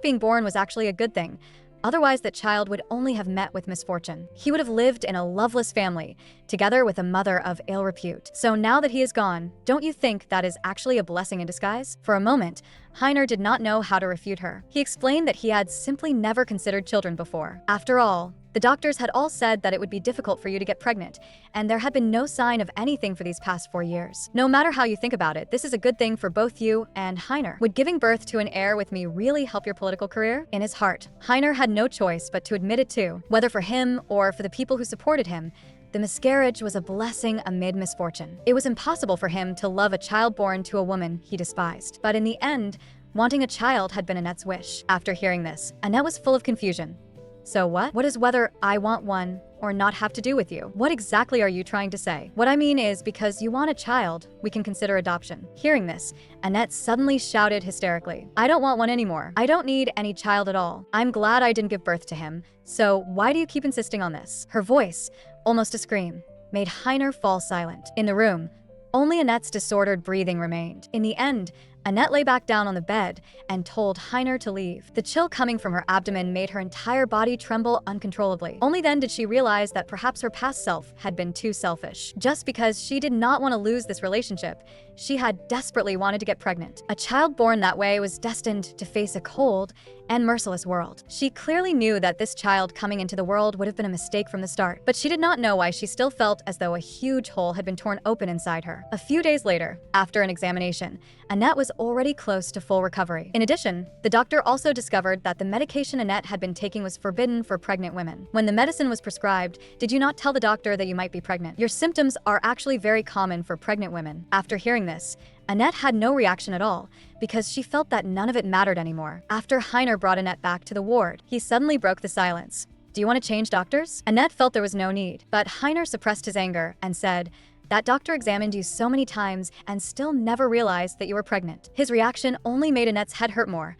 being born was actually a good thing. Otherwise, that child would only have met with misfortune. He would have lived in a loveless family, together with a mother of ill repute. So now that he is gone, don't you think that is actually a blessing in disguise? For a moment, Heiner did not know how to refute her. He explained that he had simply never considered children before. After all, the doctors had all said that it would be difficult for you to get pregnant, and there had been no sign of anything for these past 4 years. No matter how you think about it, this is a good thing for both you and Heiner. Would giving birth to an heir with me really help your political career? In his heart, Heiner had no choice but to admit it too. Whether for him or for the people who supported him, the miscarriage was a blessing amid misfortune. It was impossible for him to love a child born to a woman he despised. But in the end, wanting a child had been Annette's wish. After hearing this, Annette was full of confusion. So what? What does whether I want one or not have to do with you? What exactly are you trying to say? What I mean is, because you want a child, we can consider adoption. Hearing this, Annette suddenly shouted hysterically, I don't want one anymore. I don't need any child at all. I'm glad I didn't give birth to him. So why do you keep insisting on this? Her voice, almost a scream, made Heiner fall silent. In the room, only Annette's disordered breathing remained. In the end, Annette lay back down on the bed and told Heiner to leave. The chill coming from her abdomen made her entire body tremble uncontrollably. Only then did she realize that perhaps her past self had been too selfish. Just because she did not want to lose this relationship, she had desperately wanted to get pregnant. A child born that way was destined to face a cold and merciless world. She clearly knew that this child coming into the world would have been a mistake from the start, but she did not know why she still felt as though a huge hole had been torn open inside her. A few days later, after an examination, Annette was already close to full recovery. In addition, the doctor also discovered that the medication Annette had been taking was forbidden for pregnant women. When the medicine was prescribed, did you not tell the doctor that you might be pregnant? Your symptoms are actually very common for pregnant women. After hearing this, Annette had no reaction at all, because she felt that none of it mattered anymore. After Heiner brought Annette back to the ward, he suddenly broke the silence. Do you want to change doctors? Annette felt there was no need, but Heiner suppressed his anger and said, that doctor examined you so many times and still never realized that you were pregnant. His reaction only made Annette's head hurt more.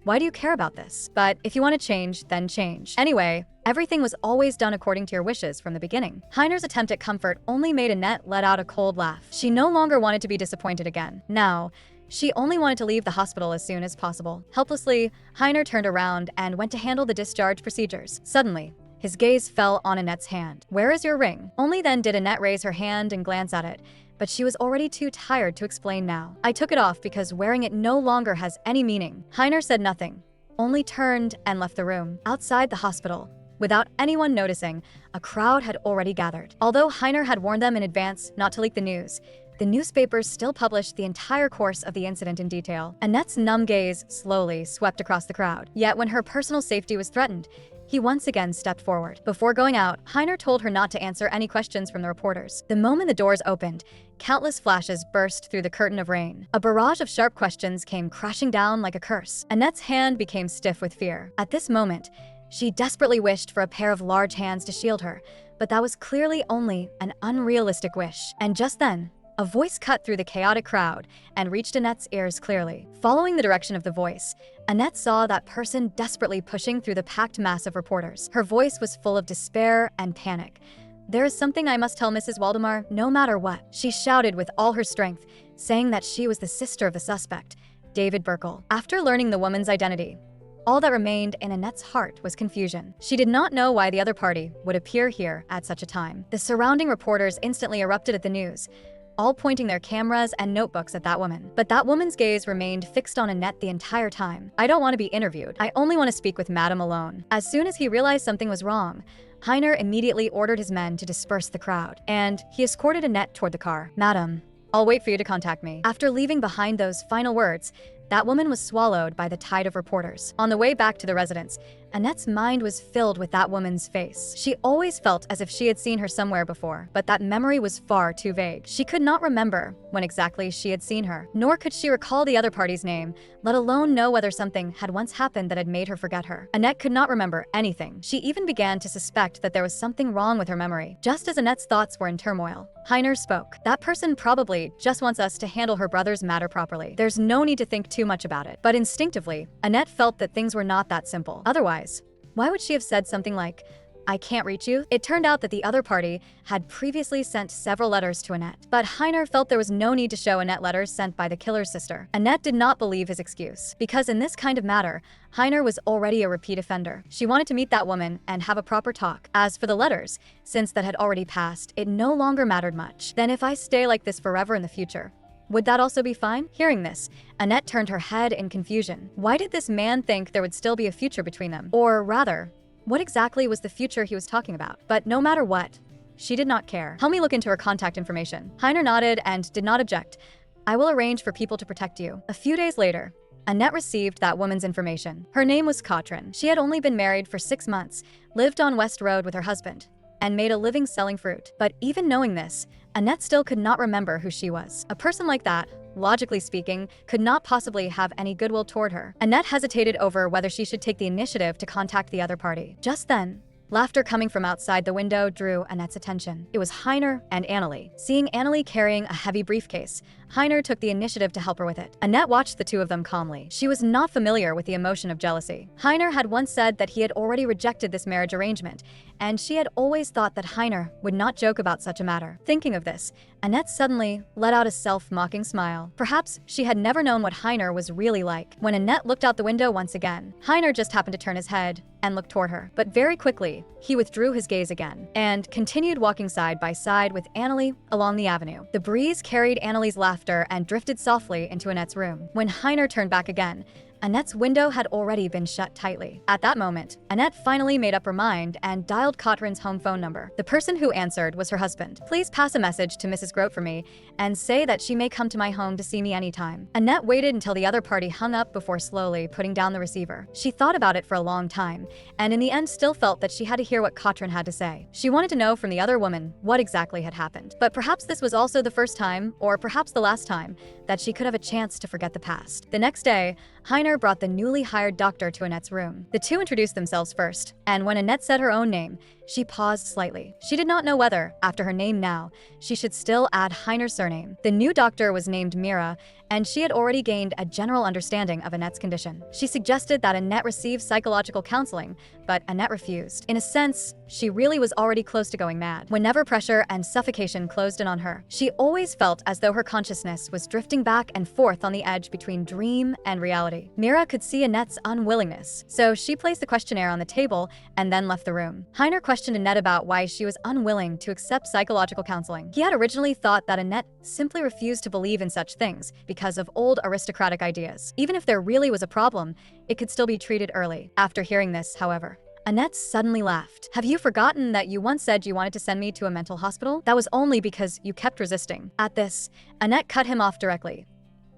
Why do you care about this? But if you want to change, then change. Anyway, everything was always done according to your wishes from the beginning. Heiner's attempt at comfort only made Annette let out a cold laugh. She no longer wanted to be disappointed again. Now, she only wanted to leave the hospital as soon as possible. Helplessly, Heiner turned around and went to handle the discharge procedures. Suddenly, his gaze fell on Annette's hand. "Where is your ring?" Only then did Annette raise her hand and glance at it, but she was already too tired to explain now. "I took it off because wearing it no longer has any meaning." Heiner said nothing, only turned and left the room. Outside the hospital, without anyone noticing, a crowd had already gathered. Although Heiner had warned them in advance not to leak the news, the newspapers still published the entire course of the incident in detail. Annette's numb gaze slowly swept across the crowd. Yet when her personal safety was threatened, he once again stepped forward. Before going out, Heiner told her not to answer any questions from the reporters. The moment the doors opened, countless flashes burst through the curtain of rain. A barrage of sharp questions came crashing down like a curse. Annette's hand became stiff with fear. At this moment, she desperately wished for a pair of large hands to shield her, but that was clearly only an unrealistic wish. And just then, a voice cut through the chaotic crowd and reached Annette's ears clearly. Following the direction of the voice, Annette saw that person desperately pushing through the packed mass of reporters. Her voice was full of despair and panic. "There is something I must tell Mrs. Waldemar, no matter what," she shouted with all her strength, saying that she was the sister of the suspect, David Burkle. After learning the woman's identity, all that remained in Annette's heart was confusion. She did not know why the other party would appear here at such a time. The surrounding reporters instantly erupted at the news, all pointing their cameras and notebooks at that woman. But that woman's gaze remained fixed on Annette the entire time. "I don't want to be interviewed. I only want to speak with Madame alone." As soon as he realized something was wrong, Heiner immediately ordered his men to disperse the crowd, and he escorted Annette toward the car. "Madame, I'll wait for you to contact me." After leaving behind those final words, that woman was swallowed by the tide of reporters. On the way back to the residence, Annette's mind was filled with that woman's face. She always felt as if she had seen her somewhere before, but that memory was far too vague. She could not remember when exactly she had seen her, nor could she recall the other party's name, let alone know whether something had once happened that had made her forget her. Annette could not remember anything. She even began to suspect that there was something wrong with her memory. Just as Annette's thoughts were in turmoil, Heiner spoke. "That person probably just wants us to handle her brother's matter properly. There's no need to think too much about it." But instinctively, Annette felt that things were not that simple. Otherwise, why would she have said something like, "I can't reach you"? It turned out that the other party had previously sent several letters to Annette, but Heiner felt there was no need to show Annette letters sent by the killer's sister. Annette did not believe his excuse, because in this kind of matter, Heiner was already a repeat offender. She wanted to meet that woman and have a proper talk. As for the letters, since that had already passed, it no longer mattered much. "Then if I stay like this forever in the future, would that also be fine?" Hearing this, Annette turned her head in confusion. Why did this man think there would still be a future between them? Or rather, what exactly was the future he was talking about? But no matter what, she did not care. "Help me look into her contact information." Heiner nodded and did not object. "I will arrange for people to protect you." A few days later, Annette received that woman's information. Her name was Katrin. She had only been married for 6 months, lived on West Road with her husband, and made a living selling fruit. But even knowing this, Annette still could not remember who she was. A person like that, logically speaking, could not possibly have any goodwill toward her. Annette hesitated over whether she should take the initiative to contact the other party. Just then, laughter coming from outside the window drew Annette's attention. It was Heiner and Annalie. Seeing Annalie carrying a heavy briefcase, Heiner took the initiative to help her with it. Annette watched the two of them calmly. She was not familiar with the emotion of jealousy. Heiner had once said that he had already rejected this marriage arrangement, and she had always thought that Heiner would not joke about such a matter. Thinking of this, Annette suddenly let out a self-mocking smile. Perhaps she had never known what Heiner was really like. When Annette looked out the window once again, Heiner just happened to turn his head and look toward her. But very quickly, he withdrew his gaze again and continued walking side by side with Annalie along the avenue. The breeze carried Annalie's laughter and drifted softly into Annette's room. When Heiner turned back again, Annette's window had already been shut tightly. At that moment, Annette finally made up her mind and dialed Katrin's home phone number. The person who answered was her husband. "Please pass a message to Mrs. Grote for me and say that she may come to my home to see me anytime." Annette waited until the other party hung up before slowly putting down the receiver. She thought about it for a long time, and in the end still felt that she had to hear what Katrin had to say. She wanted to know from the other woman what exactly had happened. But perhaps this was also the first time, or perhaps the last time, that she could have a chance to forget the past. The next day, Heiner Heiner brought the newly hired doctor to Annette's room. The two introduced themselves first, and when Annette said her own name, she paused slightly. She did not know whether, after her name now, she should still add Heiner's surname. The new doctor was named Mira, and she had already gained a general understanding of Annette's condition. She suggested that Annette receive psychological counseling, but Annette refused. In a sense, she really was already close to going mad. Whenever pressure and suffocation closed in on her, she always felt as though her consciousness was drifting back and forth on the edge between dream and reality. Mira could see Annette's unwillingness, so she placed the questionnaire on the table and then left the room. Heiner questioned Annette about why she was unwilling to accept psychological counseling. He had originally thought that Annette simply refused to believe in such things because of old aristocratic ideas. Even if there really was a problem, it could still be treated early. After hearing this, however, Annette suddenly laughed. "Have you forgotten that you once said you wanted to send me to a mental hospital? That was only because you kept resisting." At this, Annette cut him off directly.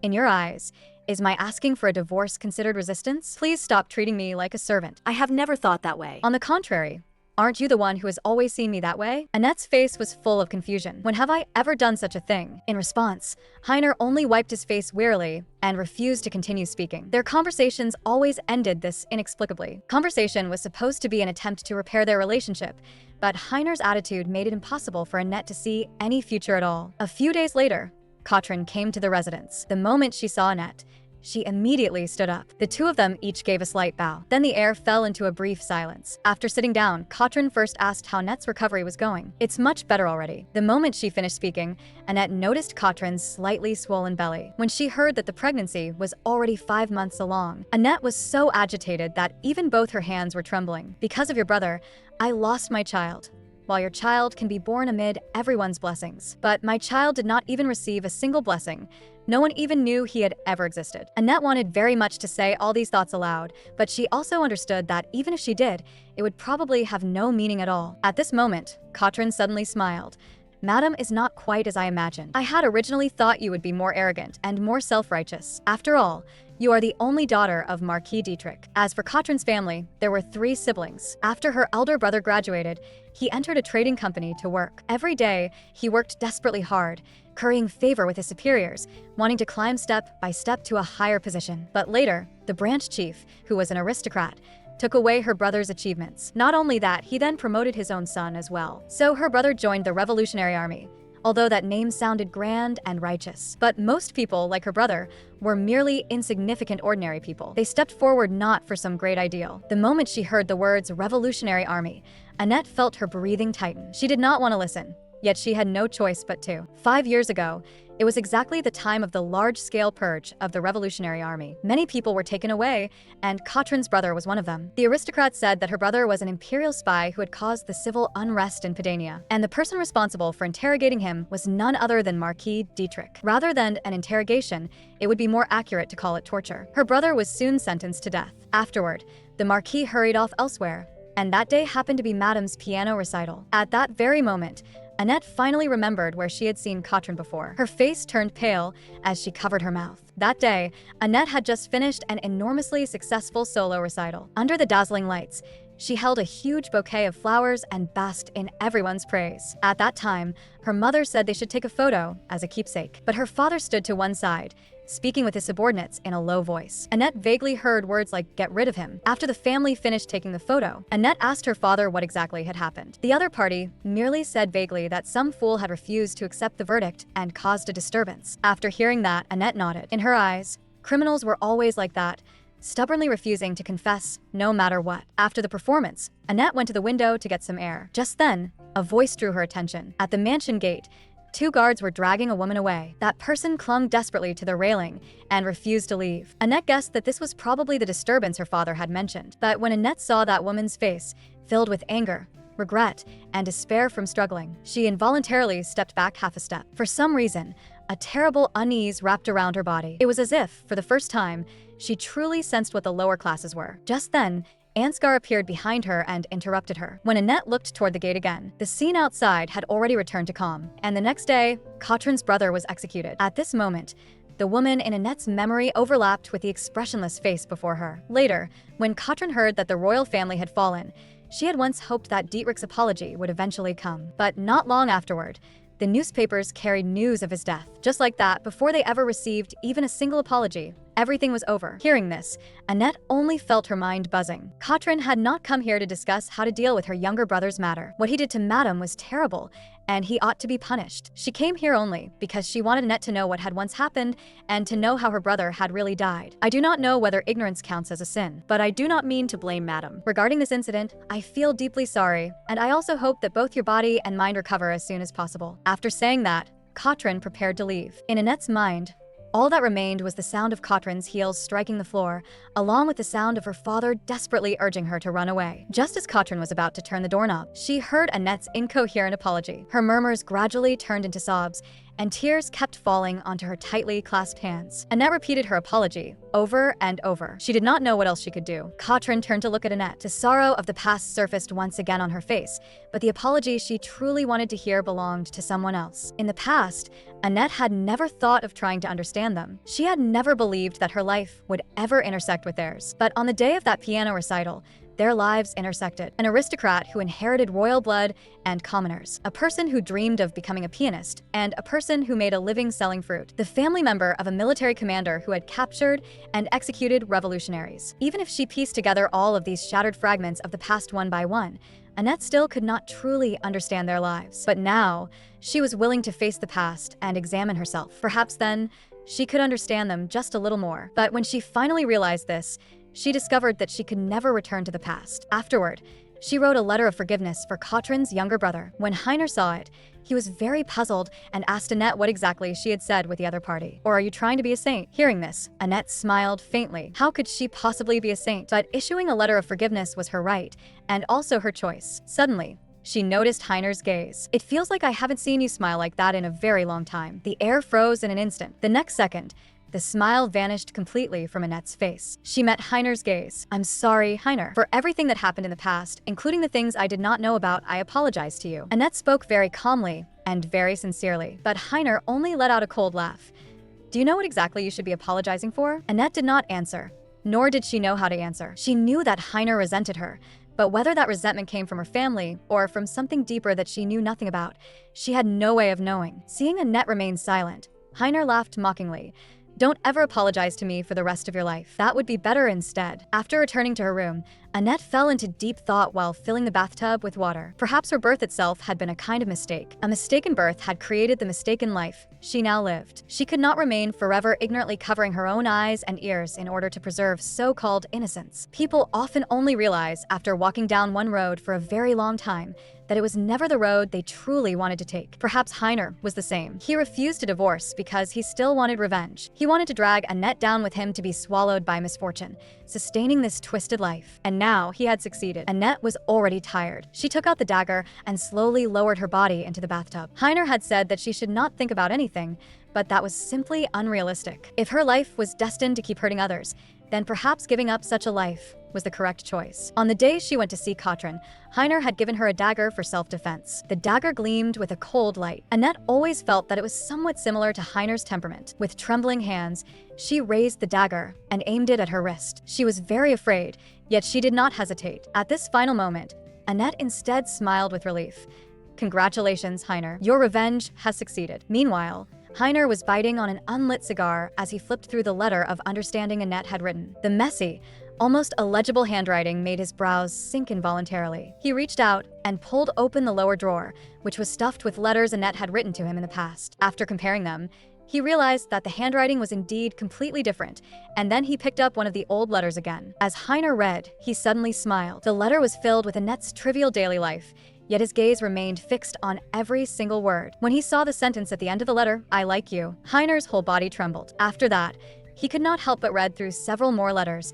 "In your eyes, is my asking for a divorce considered resistance? Please stop treating me like a servant. I have never thought that way. On the contrary, aren't you the one who has always seen me that way?" Annette's face was full of confusion. "When have I ever done such a thing?" In response, Heiner only wiped his face wearily and refused to continue speaking. Their conversations always ended this inexplicably. Conversation was supposed to be an attempt to repair their relationship, but Heiner's attitude made it impossible for Annette to see any future at all. A few days later, Katrin came to the residence. The moment she saw Annette, she immediately stood up. The two of them each gave a slight bow. Then the air fell into a brief silence. After sitting down, Katrin first asked how Annette's recovery was going. "It's much better already." The moment she finished speaking, Annette noticed Katrin's slightly swollen belly. When she heard that the pregnancy was already 5 months along, Annette was so agitated that even both her hands were trembling. "Because of your brother, I lost my child. While your child can be born amid everyone's blessings. But my child did not even receive a single blessing. No one even knew he had ever existed." Annette wanted very much to say all these thoughts aloud, but she also understood that even if she did, it would probably have no meaning at all. At this moment, Katrin suddenly smiled. "Madam is not quite as I imagined. I had originally thought you would be more arrogant and more self-righteous. After all, you are the only daughter of Marquis Dietrich." As for Katrin's family, there were 3 siblings. After her elder brother graduated, he entered a trading company to work. Every day, he worked desperately hard, currying favor with his superiors, wanting to climb step by step to a higher position. But later, the branch chief, who was an aristocrat, took away her brother's achievements. Not only that, he then promoted his own son as well. So her brother joined the Revolutionary Army, although that name sounded grand and righteous. But most people, like her brother, were merely insignificant ordinary people. They stepped forward not for some great ideal. The moment she heard the words Revolutionary Army, Annette felt her breathing tighten. She did not want to listen, yet she had no choice but to. 5 years ago, it was exactly the time of the large-scale purge of the Revolutionary Army. Many people were taken away, and Katrin's brother was one of them. The aristocrat said that her brother was an imperial spy who had caused the civil unrest in Padania, and the person responsible for interrogating him was none other than Marquis Dietrich. Rather than an interrogation, it would be more accurate to call it torture. Her brother was soon sentenced to death. Afterward, the Marquis hurried off elsewhere, and that day happened to be Madame's piano recital. At that very moment, Annette finally remembered where she had seen Katrin before. Her face turned pale as she covered her mouth. That day, Annette had just finished an enormously successful solo recital. Under the dazzling lights, she held a huge bouquet of flowers and basked in everyone's praise. At that time, her mother said they should take a photo as a keepsake, but her father stood to one side, speaking with his subordinates in a low voice. Annette vaguely heard words like "get rid of him." After the family finished taking the photo, Annette asked her father what exactly had happened. The other party merely said vaguely that some fool had refused to accept the verdict and caused a disturbance. After hearing that, Annette nodded. In her eyes, criminals were always like that, stubbornly refusing to confess no matter what. After the performance, Annette went to the window to get some air. Just then, a voice drew her attention. At the mansion gate, 2 guards were dragging a woman away. That person clung desperately to the railing and refused to leave. Annette guessed that this was probably the disturbance her father had mentioned. But when Annette saw that woman's face, filled with anger, regret, and despair from struggling, she involuntarily stepped back half a step. For some reason, a terrible unease wrapped around her body. It was as if, for the first time, she truly sensed what the lower classes were. Just then, Ansgar appeared behind her and interrupted her. When Annette looked toward the gate again, the scene outside had already returned to calm. And the next day, Katrin's brother was executed. At this moment, the woman in Annette's memory overlapped with the expressionless face before her. Later, when Katrin heard that the royal family had fallen, she had once hoped that Dietrich's apology would eventually come. But not long afterward, the newspapers carried news of his death. Just like that, before they ever received even a single apology, everything was over. Hearing this, Annette only felt her mind buzzing. Katrin had not come here to discuss how to deal with her younger brother's matter. What he did to Madame was terrible, and he ought to be punished. She came here only because she wanted Annette to know what had once happened and to know how her brother had really died. I do not know whether ignorance counts as a sin, but I do not mean to blame Madame. Regarding this incident, I feel deeply sorry, and I also hope that both your body and mind recover as soon as possible. After saying that, Katrin prepared to leave. In Annette's mind, all that remained was the sound of Katrin's heels striking the floor, along with the sound of her father desperately urging her to run away. Just as Katrin was about to turn the doorknob, she heard Annette's incoherent apology. Her murmurs gradually turned into sobs, and tears kept falling onto her tightly clasped hands. Annette repeated her apology over and over. She did not know what else she could do. Katrin turned to look at Annette. The sorrow of the past surfaced once again on her face, but the apology she truly wanted to hear belonged to someone else. In the past, Annette had never thought of trying to understand them. She had never believed that her life would ever intersect with theirs. But on the day of that piano recital, their lives intersected. An aristocrat who inherited royal blood and commoners. A person who dreamed of becoming a pianist, and a person who made a living selling fruit. The family member of a military commander who had captured and executed revolutionaries. Even if she pieced together all of these shattered fragments of the past one by one, Annette still could not truly understand their lives. But now, she was willing to face the past and examine herself. Perhaps then, she could understand them just a little more. But when she finally realized this, she discovered that she could never return to the past. Afterward, she wrote a letter of forgiveness for Katrin's younger brother. When Heiner saw it, he was very puzzled and asked Annette what exactly she had said with the other party. Or are you trying to be a saint? Hearing this, Annette smiled faintly. How could she possibly be a saint? But issuing a letter of forgiveness was her right, and also her choice. Suddenly, she noticed Heiner's gaze. It feels like I haven't seen you smile like that in a very long time. The air froze in an instant. The next second, the smile vanished completely from Annette's face. She met Heiner's gaze. I'm sorry, Heiner. For everything that happened in the past, including the things I did not know about, I apologize to you. Annette spoke very calmly and very sincerely, but Heiner only let out a cold laugh. Do you know what exactly you should be apologizing for? Annette did not answer, nor did she know how to answer. She knew that Heiner resented her, but whether that resentment came from her family or from something deeper that she knew nothing about, she had no way of knowing. Seeing Annette remain silent, Heiner laughed mockingly. Don't ever apologize to me for the rest of your life. That would be better instead. After returning to her room, Annette fell into deep thought while filling the bathtub with water. Perhaps her birth itself had been a kind of mistake. A mistaken birth had created the mistaken life she now lived. She could not remain forever ignorantly covering her own eyes and ears in order to preserve so-called innocence. People often only realize after walking down one road for a very long time that it was never the road they truly wanted to take. Perhaps Heiner was the same. He refused to divorce because he still wanted revenge. He wanted to drag Annette down with him to be swallowed by misfortune, sustaining this twisted life. And now he had succeeded. Annette was already tired. She took out the dagger and slowly lowered her body into the bathtub. Heiner had said that she should not think about anything, but that was simply unrealistic. If her life was destined to keep hurting others, then perhaps giving up such a life was the correct choice. On the day she went to see Katrin, Heiner had given her a dagger for self-defense. The dagger gleamed with a cold light. Annette always felt that it was somewhat similar to Heiner's temperament. With trembling hands, she raised the dagger and aimed it at her wrist. She was very afraid, yet she did not hesitate. At this final moment, Annette instead smiled with relief. Congratulations, Heiner. Your revenge has succeeded. Meanwhile, Heiner was biting on an unlit cigar as he flipped through the letter of understanding Annette had written. The messy, almost illegible handwriting made his brows sink involuntarily. He reached out and pulled open the lower drawer, which was stuffed with letters Annette had written to him in the past. After comparing them, he realized that the handwriting was indeed completely different, and then he picked up one of the old letters again. As Heiner read, he suddenly smiled. The letter was filled with Annette's trivial daily life, yet his gaze remained fixed on every single word. When he saw the sentence at the end of the letter, I like you, Heiner's whole body trembled. After that, he could not help but read through several more letters,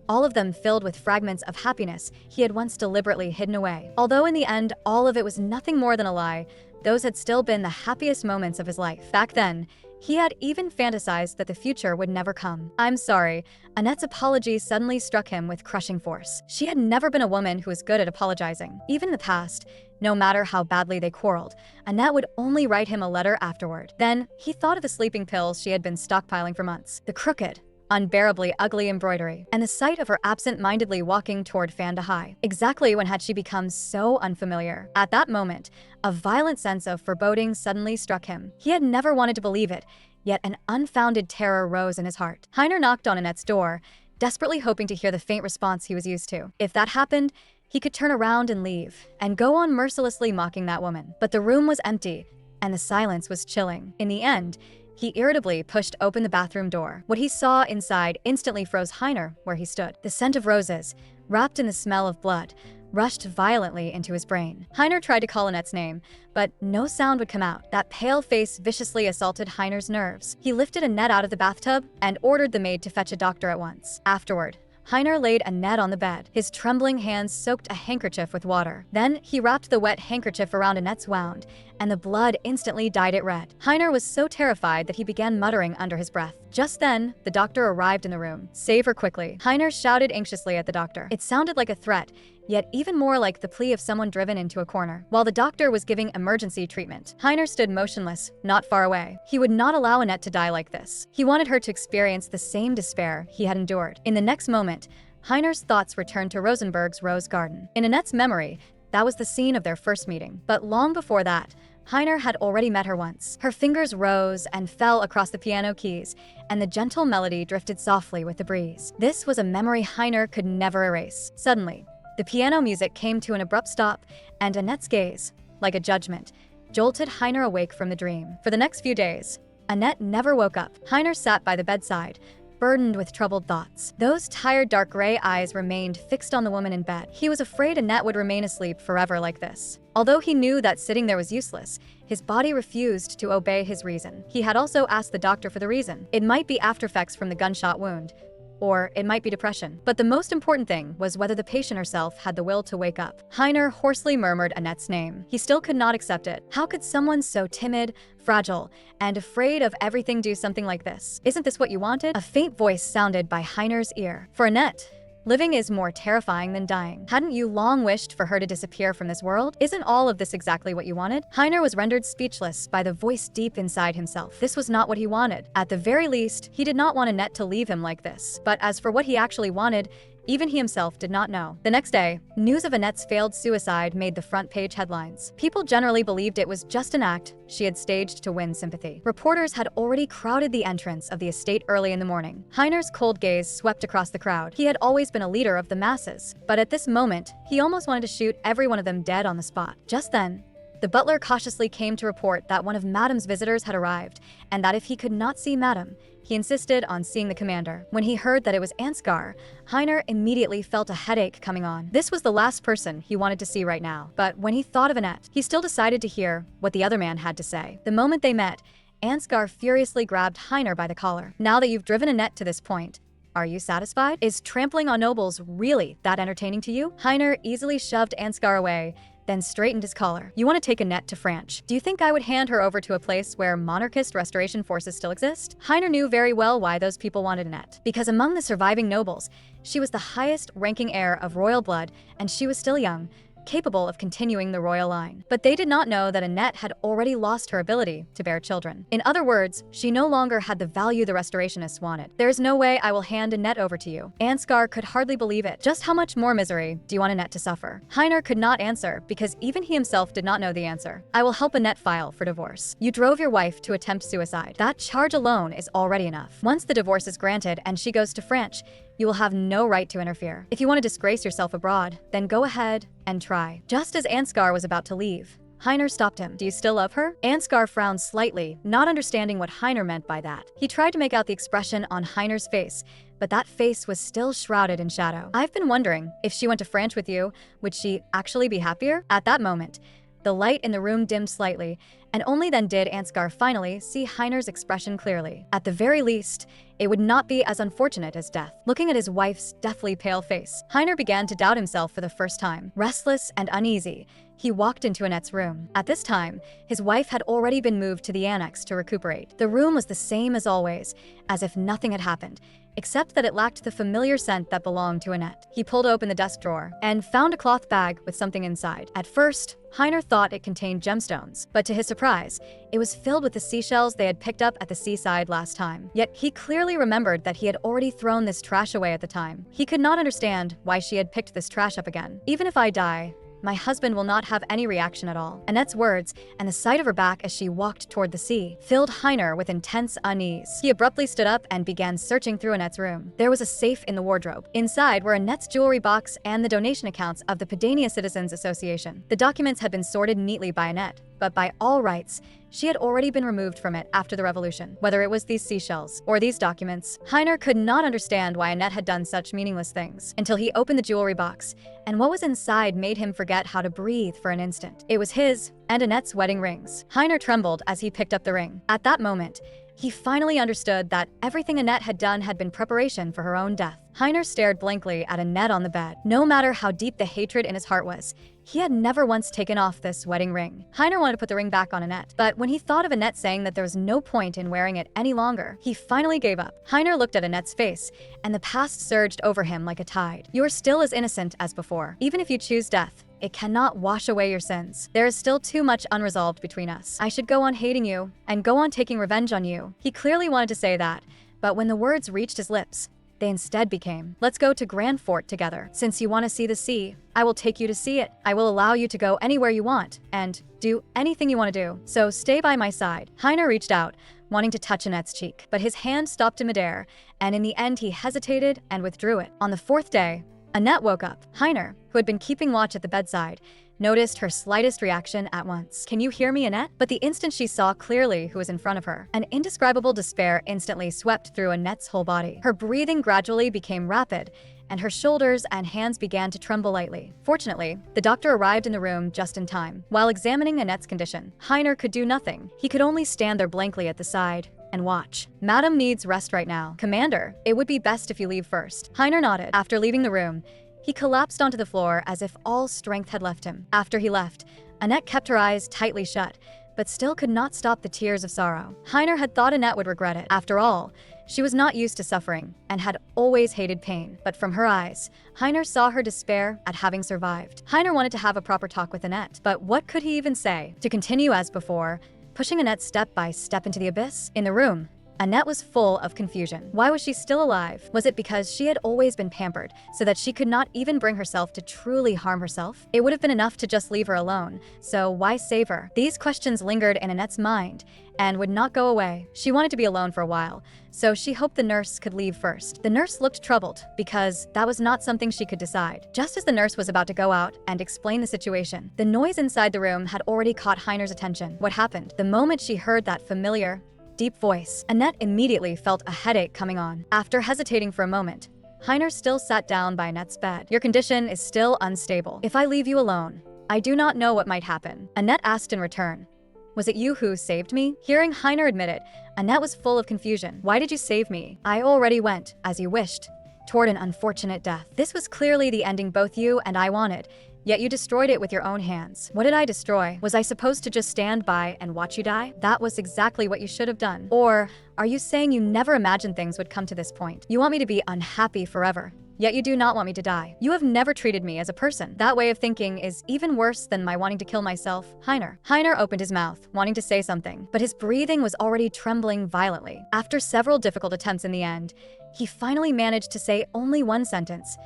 all of them filled with fragments of happiness he had once deliberately hidden away. Although in the end, all of it was nothing more than a lie, those had still been the happiest moments of his life. Back then, he had even fantasized that the future would never come. I'm sorry. Annette's apology suddenly struck him with crushing force. She had never been a woman who was good at apologizing. Even in the past, no matter how badly they quarreled, Annette would only write him a letter afterward. Then, he thought of the sleeping pills she had been stockpiling for months. The crooked, unbearably ugly embroidery, and the sight of her absent-mindedly walking toward Fanda High. Exactly when had she become so unfamiliar? At that moment, a violent sense of foreboding suddenly struck him. He had never wanted to believe it, yet an unfounded terror rose in his heart. Heiner knocked on Annette's door, desperately hoping to hear the faint response he was used to. If that happened, he could turn around and leave, and go on mercilessly mocking that woman. But the room was empty, and the silence was chilling. In the end, he irritably pushed open the bathroom door. What he saw inside instantly froze Heiner where he stood. The scent of roses, wrapped in the smell of blood, rushed violently into his brain. Heiner tried to call Annette's name, but no sound would come out. That pale face viciously assaulted Heiner's nerves. He lifted Annette out of the bathtub and ordered the maid to fetch a doctor at once. Afterward, Heiner laid Annette on the bed. His trembling hands soaked a handkerchief with water. Then he wrapped the wet handkerchief around Annette's wound, and the blood instantly dyed it red. Heiner was so terrified that he began muttering under his breath. Just then, the doctor arrived in the room. "Save her quickly," Heiner shouted anxiously at the doctor. It sounded like a threat, yet even more like the plea of someone driven into a corner. While the doctor was giving emergency treatment, Heiner stood motionless, not far away. He would not allow Annette to die like this. He wanted her to experience the same despair he had endured. In the next moment, Heiner's thoughts returned to Rosenberg's rose garden. In Annette's memory, that was the scene of their first meeting. But long before that, Heiner had already met her once. Her fingers rose and fell across the piano keys, and the gentle melody drifted softly with the breeze. This was a memory Heiner could never erase. Suddenly, the piano music came to an abrupt stop, and Annette's gaze, like a judgment, jolted Heiner awake from the dream. For the next few days, Annette never woke up. Heiner sat by the bedside, burdened with troubled thoughts. Those tired dark gray eyes remained fixed on the woman in bed. He was afraid Annette would remain asleep forever like this. Although he knew that sitting there was useless, his body refused to obey his reason. He had also asked the doctor for the reason. It might be aftereffects from the gunshot wound, or it might be depression. But the most important thing was whether the patient herself had the will to wake up. Heiner hoarsely murmured Annette's name. He still could not accept it. How could someone so timid, fragile, and afraid of everything do something like this? "Isn't this what you wanted?" A faint voice sounded by Heiner's ear. For Annette, living is more terrifying than dying. Hadn't you long wished for her to disappear from this world? Isn't all of this exactly what you wanted? Heiner was rendered speechless by the voice deep inside himself. This was not what he wanted. At the very least, he did not want Annette to leave him like this. But as for what he actually wanted, even he himself did not know. The next day, news of Annette's failed suicide made the front page headlines. People generally believed it was just an act she had staged to win sympathy. Reporters had already crowded the entrance of the estate early in the morning. Heiner's cold gaze swept across the crowd. He had always been a leader of the masses, but at this moment, he almost wanted to shoot every one of them dead on the spot. Just then, the butler cautiously came to report that one of Madame's visitors had arrived, and that if he could not see Madame, he insisted on seeing the commander. When he heard that it was Ansgar, Heiner immediately felt a headache coming on. This was the last person he wanted to see right now. But when he thought of Annette, he still decided to hear what the other man had to say. The moment they met, Ansgar furiously grabbed Heiner by the collar. "Now that you've driven Annette to this point, are you satisfied? Is trampling on nobles really that entertaining to you?" Heiner easily shoved Ansgar away, then straightened his collar. "You want to take Annette to France? Do you think I would hand her over to a place where monarchist restoration forces still exist?" Heiner knew very well why those people wanted Annette. Because among the surviving nobles, she was the highest-ranking heir of royal blood, and she was still young, capable of continuing the royal line. But they did not know that Annette had already lost her ability to bear children. In other words, she no longer had the value the restorationists wanted. "There is no way I will hand Annette over to you." Ansgar could hardly believe it. "Just how much more misery do you want Annette to suffer?" Heiner could not answer because even he himself did not know the answer. "I will help Annette file for divorce. You drove your wife to attempt suicide. That charge alone is already enough. Once the divorce is granted and she goes to France, you will have no right to interfere. If you want to disgrace yourself abroad, then go ahead and try." Just as Ansgar was about to leave, Heiner stopped him. "Do you still love her?" Ansgar frowned slightly, not understanding what Heiner meant by that. He tried to make out the expression on Heiner's face, but that face was still shrouded in shadow. "I've been wondering, if she went to France with you, would she actually be happier?" At that moment, the light in the room dimmed slightly, and only then did Ansgar finally see Heiner's expression clearly. At the very least, it would not be as unfortunate as death. Looking at his wife's deathly pale face, Heiner began to doubt himself for the first time. Restless and uneasy, he walked into Annette's room. At this time, his wife had already been moved to the annex to recuperate. The room was the same as always, as if nothing had happened, except that it lacked the familiar scent that belonged to Annette. He pulled open the desk drawer and found a cloth bag with something inside. At first, Heiner thought it contained gemstones, but to his surprise, it was filled with the seashells they had picked up at the seaside last time. Yet he clearly remembered that he had already thrown this trash away at the time. He could not understand why she had picked this trash up again. "Even if I die, My husband will not have any reaction at all." Annette's words, and the sight of her back as she walked toward the sea, filled Heiner with intense unease. He abruptly stood up and began searching through Annette's room. There was a safe in the wardrobe. Inside were Annette's jewelry box and the donation accounts of the Padania Citizens Association. The documents had been sorted neatly by Annette, but by all rights, she had already been removed from it after the revolution. Whether it was these seashells or these documents, Heiner could not understand why Annette had done such meaningless things until he opened the jewelry box, and what was inside made him forget how to breathe for an instant. It was his and Annette's wedding rings. Heiner trembled as he picked up the ring. At that moment, he finally understood that everything Annette had done had been preparation for her own death. Heiner stared blankly at Annette on the bed. No matter how deep the hatred in his heart was, he had never once taken off this wedding ring. Heiner wanted to put the ring back on Annette, but when he thought of Annette saying that there was no point in wearing it any longer, he finally gave up. Heiner looked at Annette's face, and the past surged over him like a tide. "You are still as innocent as before. Even if you choose death, it cannot wash away your sins. There is still too much unresolved between us. I should go on hating you and go on taking revenge on you." He clearly wanted to say that, but when the words reached his lips, they instead became, "Let's go to Grand Fort together. Since you want to see the sea, I will take you to see it. I will allow you to go anywhere you want and do anything you want to do. So stay by my side." Heiner reached out, wanting to touch Annette's cheek, but his hand stopped in midair, and in the end he hesitated and withdrew it. On the fourth day, Annette woke up. Heiner, who had been keeping watch at the bedside, noticed her slightest reaction at once. "Can you hear me, Annette?" But the instant she saw clearly who was in front of her, an indescribable despair instantly swept through Annette's whole body. Her breathing gradually became rapid, and her shoulders and hands began to tremble lightly. Fortunately, the doctor arrived in the room just in time. While examining Annette's condition, Heiner could do nothing. He could only stand there blankly at the side and watch. "Madam needs rest right now. Commander, it would be best if you leave first." Heiner nodded. After leaving the room, he collapsed onto the floor as if all strength had left him. After he left, Annette kept her eyes tightly shut, but still could not stop the tears of sorrow. Heiner had thought Annette would regret it. After all, she was not used to suffering and had always hated pain. But from her eyes, Heiner saw her despair at having survived. Heiner wanted to have a proper talk with Annette, but what could he even say? To continue as before, pushing Annette step by step into the abyss? In the room, Annette was full of confusion. Why was she still alive? Was it because she had always been pampered, so that she could not even bring herself to truly harm herself? It would have been enough to just leave her alone, so why save her? These questions lingered in Annette's mind and would not go away. She wanted to be alone for a while, so she hoped the nurse could leave first. The nurse looked troubled, because that was not something she could decide. Just as the nurse was about to go out and explain the situation, the noise inside the room had already caught Heiner's attention. What happened? The moment she heard that familiar, deep voice, Annette immediately felt a headache coming on. After hesitating for a moment, Heiner still sat down by Annette's bed. "Your condition is still unstable. If I leave you alone, I do not know what might happen." Annette asked in return, "Was it you who saved me?" Hearing Heiner admit it, Annette was full of confusion. "Why did you save me? I already went, as you wished, toward an unfortunate death. This was clearly the ending both you and I wanted. Yet you destroyed it with your own hands. What did I destroy? Was I supposed to just stand by and watch you die? That was exactly what you should have done. Or are you saying you never imagined things would come to this point? You want me to be unhappy forever, yet you do not want me to die. You have never treated me as a person. That way of thinking is even worse than my wanting to kill myself." Heiner opened his mouth, wanting to say something, but his breathing was already trembling violently. After several difficult attempts in the end, he finally managed to say only one sentence: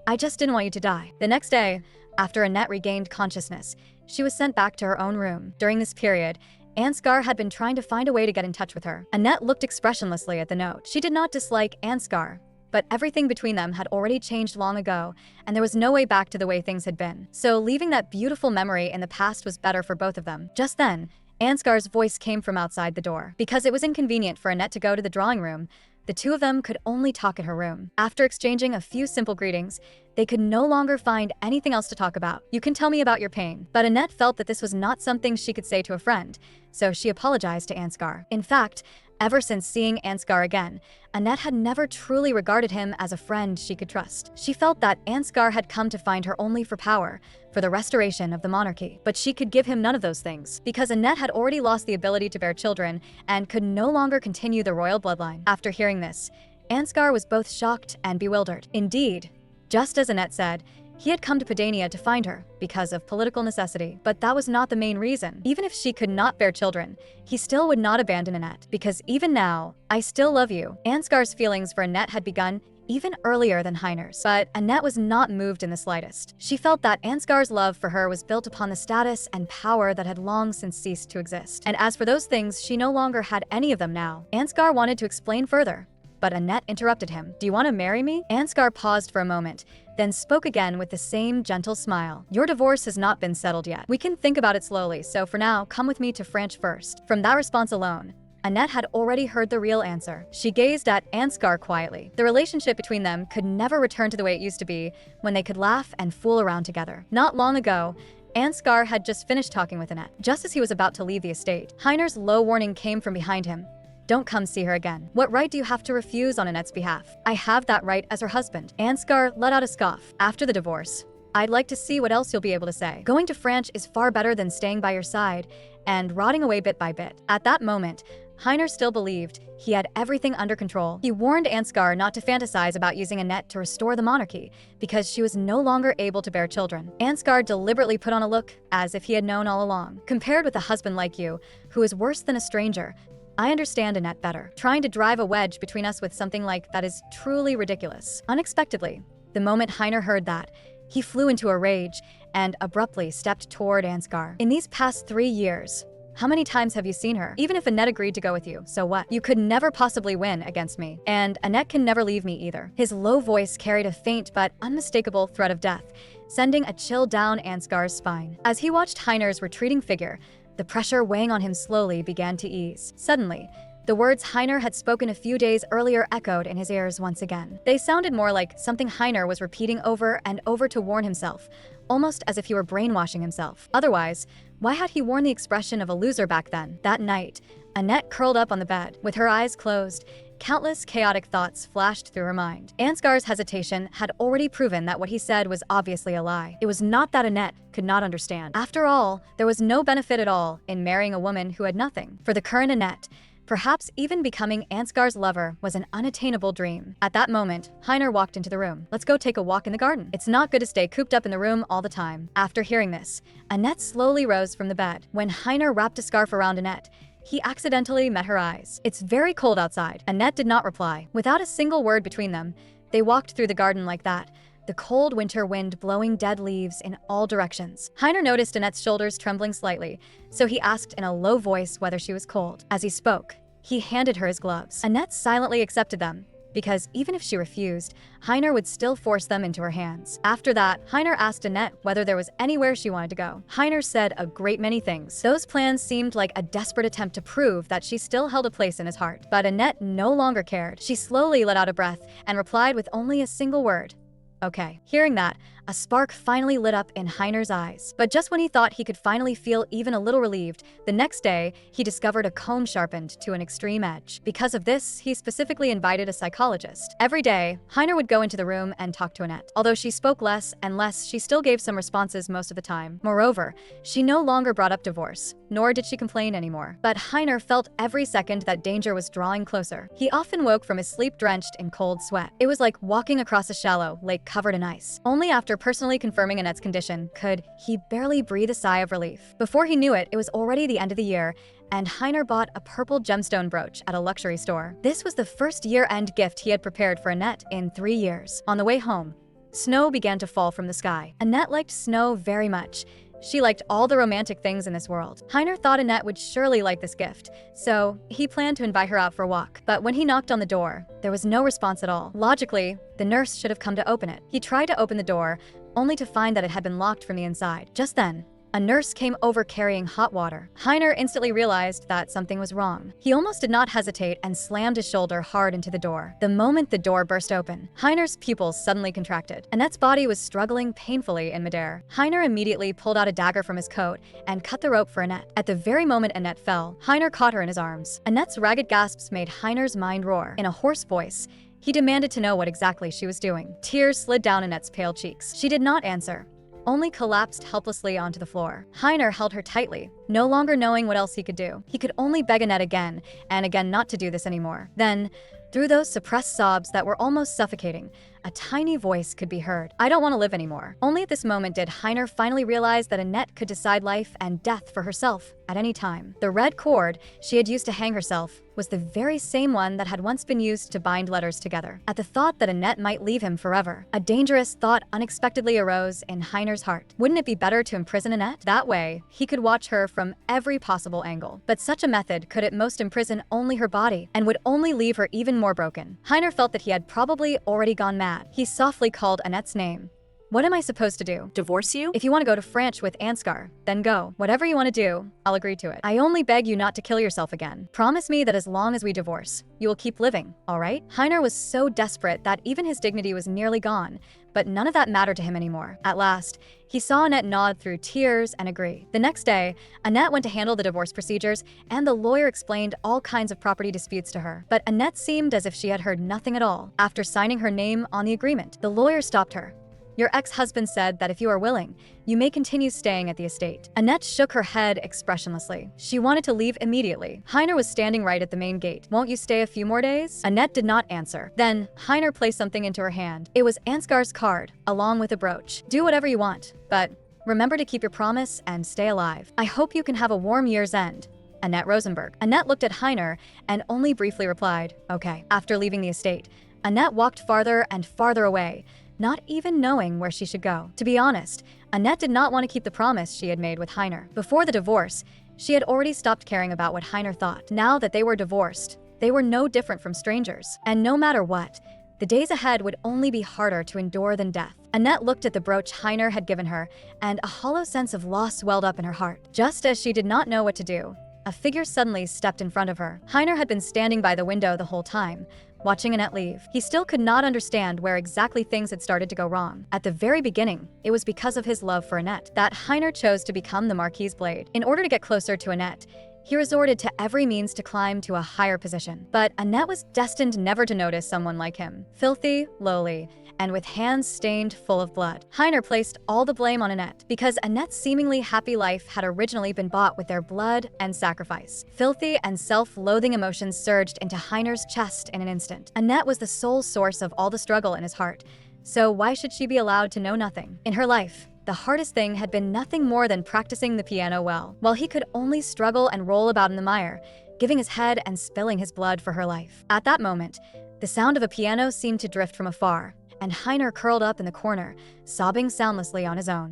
"I just didn't want you to die." The next day, after Annette regained consciousness, she was sent back to her own room. During this period, Ansgar had been trying to find a way to get in touch with her. Annette looked expressionlessly at the note. She did not dislike Ansgar, but everything between them had already changed long ago, and there was no way back to the way things had been. So leaving that beautiful memory in the past was better for both of them. Just then, Ansgar's voice came from outside the door. Because it was inconvenient for Annette to go to the drawing room, the two of them could only talk in her room. After exchanging a few simple greetings, they could no longer find anything else to talk about. "You can tell me about your pain." But Annette felt that this was not something she could say to a friend, so she apologized to Ansgar. In fact, ever since seeing Ansgar again, Annette had never truly regarded him as a friend she could trust. She felt that Ansgar had come to find her only for power, for the restoration of the monarchy. But she could give him none of those things, because Annette had already lost the ability to bear children and could no longer continue the royal bloodline. After hearing this, Ansgar was both shocked and bewildered. Indeed, just as Annette said, he had come to Padania to find her because of political necessity, but that was not the main reason. Even if she could not bear children, he still would not abandon Annette, because even now, "I still love you." Ansgar's feelings for Annette had begun even earlier than Heiner's. But Annette was not moved in the slightest. She felt that Ansgar's love for her was built upon the status and power that had long since ceased to exist. And as for those things, she no longer had any of them now. Ansgar wanted to explain further, but Annette interrupted him. "Do you want to marry me?" Ansgar paused for a moment, then spoke again with the same gentle smile. "Your divorce has not been settled yet. We can think about it slowly, so for now, come with me to France first." From that response alone, Annette had already heard the real answer. She gazed at Ansgar quietly. The relationship between them could never return to the way it used to be, when they could laugh and fool around together. Not long ago, Ansgar had just finished talking with Annette. Just as he was about to leave the estate, Heiner's low warning came from behind him. "Don't come see her again. What right do you have to refuse on Annette's behalf?" "I have that right as her husband." Ansgar let out a scoff. "After the divorce, I'd like to see what else you'll be able to say. Going to France is far better than staying by your side and rotting away bit by bit." At that moment, Heiner still believed he had everything under control. He warned Ansgar not to fantasize about using Annette to restore the monarchy, because she was no longer able to bear children. Ansgar deliberately put on a look as if he had known all along. "Compared with a husband like you, who is worse than a stranger, I understand Annette better. Trying to drive a wedge between us with something like that is truly ridiculous." Unexpectedly, the moment Heiner heard that, he flew into a rage and abruptly stepped toward Ansgar. "In these past 3 years, how many times have you seen her? Even if Annette agreed to go with you, so what? You could never possibly win against me, and Annette can never leave me either." His low voice carried a faint but unmistakable threat of death, sending a chill down Ansgar's spine. As he watched Heiner's retreating figure, the pressure weighing on him slowly began to ease. Suddenly, the words Heiner had spoken a few days earlier echoed in his ears once again. They sounded more like something Heiner was repeating over and over to warn himself, almost as if he were brainwashing himself. Otherwise, why had he worn the expression of a loser back then? That night, Annette curled up on the bed, with her eyes closed. Countless chaotic thoughts flashed through her mind. Ansgar's hesitation had already proven that what he said was obviously a lie. It was not that Annette could not understand. After all, there was no benefit at all in marrying a woman who had nothing. For the current Annette, perhaps even becoming Ansgar's lover was an unattainable dream. At that moment, Heiner walked into the room. "Let's go take a walk in the garden. It's not good to stay cooped up in the room all the time." After hearing this, Annette slowly rose from the bed. When Heiner wrapped a scarf around Annette, he accidentally met her eyes. "It's very cold outside." Annette did not reply. Without a single word between them, they walked through the garden like that, the cold winter wind blowing dead leaves in all directions. Heiner noticed Annette's shoulders trembling slightly, so he asked in a low voice whether she was cold. As he spoke, he handed her his gloves. Annette silently accepted them, because even if she refused, Heiner would still force them into her hands. After that, Heiner asked Annette whether there was anywhere she wanted to go. Heiner said a great many things. Those plans seemed like a desperate attempt to prove that she still held a place in his heart. But Annette no longer cared. She slowly let out a breath and replied with only a single word. "Okay." Hearing that, a spark finally lit up in Heiner's eyes. But just when he thought he could finally feel even a little relieved, the next day, he discovered a comb sharpened to an extreme edge. Because of this, he specifically invited a psychologist. Every day, Heiner would go into the room and talk to Annette. Although she spoke less and less, she still gave some responses most of the time. Moreover, she no longer brought up divorce, nor did she complain anymore. But Heiner felt every second that danger was drawing closer. He often woke from his sleep drenched in cold sweat. It was like walking across a shallow lake covered in ice. Only after personally confirming Annette's condition could he barely breathe a sigh of relief. Before he knew it, it was already the end of the year, and Heiner bought a purple gemstone brooch at a luxury store. This was the first year-end gift he had prepared for Annette in 3 years. On the way home, snow began to fall from the sky. Annette liked snow very much. She liked all the romantic things in this world. Heiner thought Annette would surely like this gift, so he planned to invite her out for a walk. But when he knocked on the door, there was no response at all. Logically, the nurse should have come to open it. He tried to open the door, only to find that it had been locked from the inside. Just then, a nurse came over carrying hot water. Heiner instantly realized that something was wrong. He almost did not hesitate and slammed his shoulder hard into the door. The moment the door burst open, Heiner's pupils suddenly contracted. Annette's body was struggling painfully in midair. Heiner immediately pulled out a dagger from his coat and cut the rope for Annette. At the very moment Annette fell, Heiner caught her in his arms. Annette's ragged gasps made Heiner's mind roar. In a hoarse voice, he demanded to know what exactly she was doing. Tears slid down Annette's pale cheeks. She did not answer, only collapsed helplessly onto the floor. Heiner held her tightly, no longer knowing what else he could do. He could only beg Annette again and again not to do this anymore. Then, through those suppressed sobs that were almost suffocating, a tiny voice could be heard. "I don't want to live anymore." Only at this moment did Heiner finally realize that Annette could decide life and death for herself at any time. The red cord she had used to hang herself was the very same one that had once been used to bind letters together. At the thought that Annette might leave him forever, a dangerous thought unexpectedly arose in Heiner's heart. Wouldn't it be better to imprison Annette? That way, he could watch her from every possible angle. But such a method could at most imprison only her body and would only leave her even more broken. Heiner felt that he had probably already gone mad. He softly called Annette's name. "What am I supposed to do?
Divorce you?
If you want to go to France with Ansgar, then go. Whatever you want to do, I'll agree to it. I only beg you not to kill yourself again. Promise me that as long as we divorce, you will keep living, all right?" Heiner was so desperate that even his dignity was nearly gone, but none of that mattered to him anymore. At last, he saw Annette nod through tears and agree. The next day, Annette went to handle the divorce procedures, and the lawyer explained all kinds of property disputes to her. But Annette seemed as if she had heard nothing at all. After signing her name on the agreement, the lawyer stopped her. "Your ex-husband said that if you are willing, you may continue staying at the estate." Annette shook her head expressionlessly. She wanted to leave immediately. Heiner was standing right at the main gate. "Won't you stay a few more days?" Annette did not answer. Then, Heiner placed something into her hand. It was Ansgar's card, along with a brooch. "Do whatever you want, but remember to keep your promise and stay alive. I hope you can have a warm year's end. Annette Rosenberg." Annette looked at Heiner and only briefly replied, "Okay." After leaving the estate, Annette walked farther and farther away, not even knowing where she should go. To be honest, Annette did not want to keep the promise she had made with Heiner. Before the divorce, she had already stopped caring about what Heiner thought. Now that they were divorced, they were no different from strangers. And no matter what, the days ahead would only be harder to endure than death. Annette looked at the brooch Heiner had given her, and a hollow sense of loss welled up in her heart. Just as she did not know what to do, a figure suddenly stepped in front of her. Heiner had been standing by the window the whole time, watching Annette leave. He still could not understand where exactly things had started to go wrong. At the very beginning, it was because of his love for Annette that Heiner chose to become the Marquis's blade. In order to get closer to Annette, he resorted to every means to climb to a higher position. But Annette was destined never to notice someone like him. Filthy, lowly, and with hands stained full of blood. Heiner placed all the blame on Annette, because Annette's seemingly happy life had originally been bought with their blood and sacrifice. Filthy and self-loathing emotions surged into Heiner's chest in an instant. Annette was the sole source of all the struggle in his heart, so why should she be allowed to know nothing? In her life, the hardest thing had been nothing more than practicing the piano well, while he could only struggle and roll about in the mire, giving his head and spilling his blood for her life. At that moment, the sound of a piano seemed to drift from afar, and Heiner curled up in the corner, sobbing soundlessly on his own.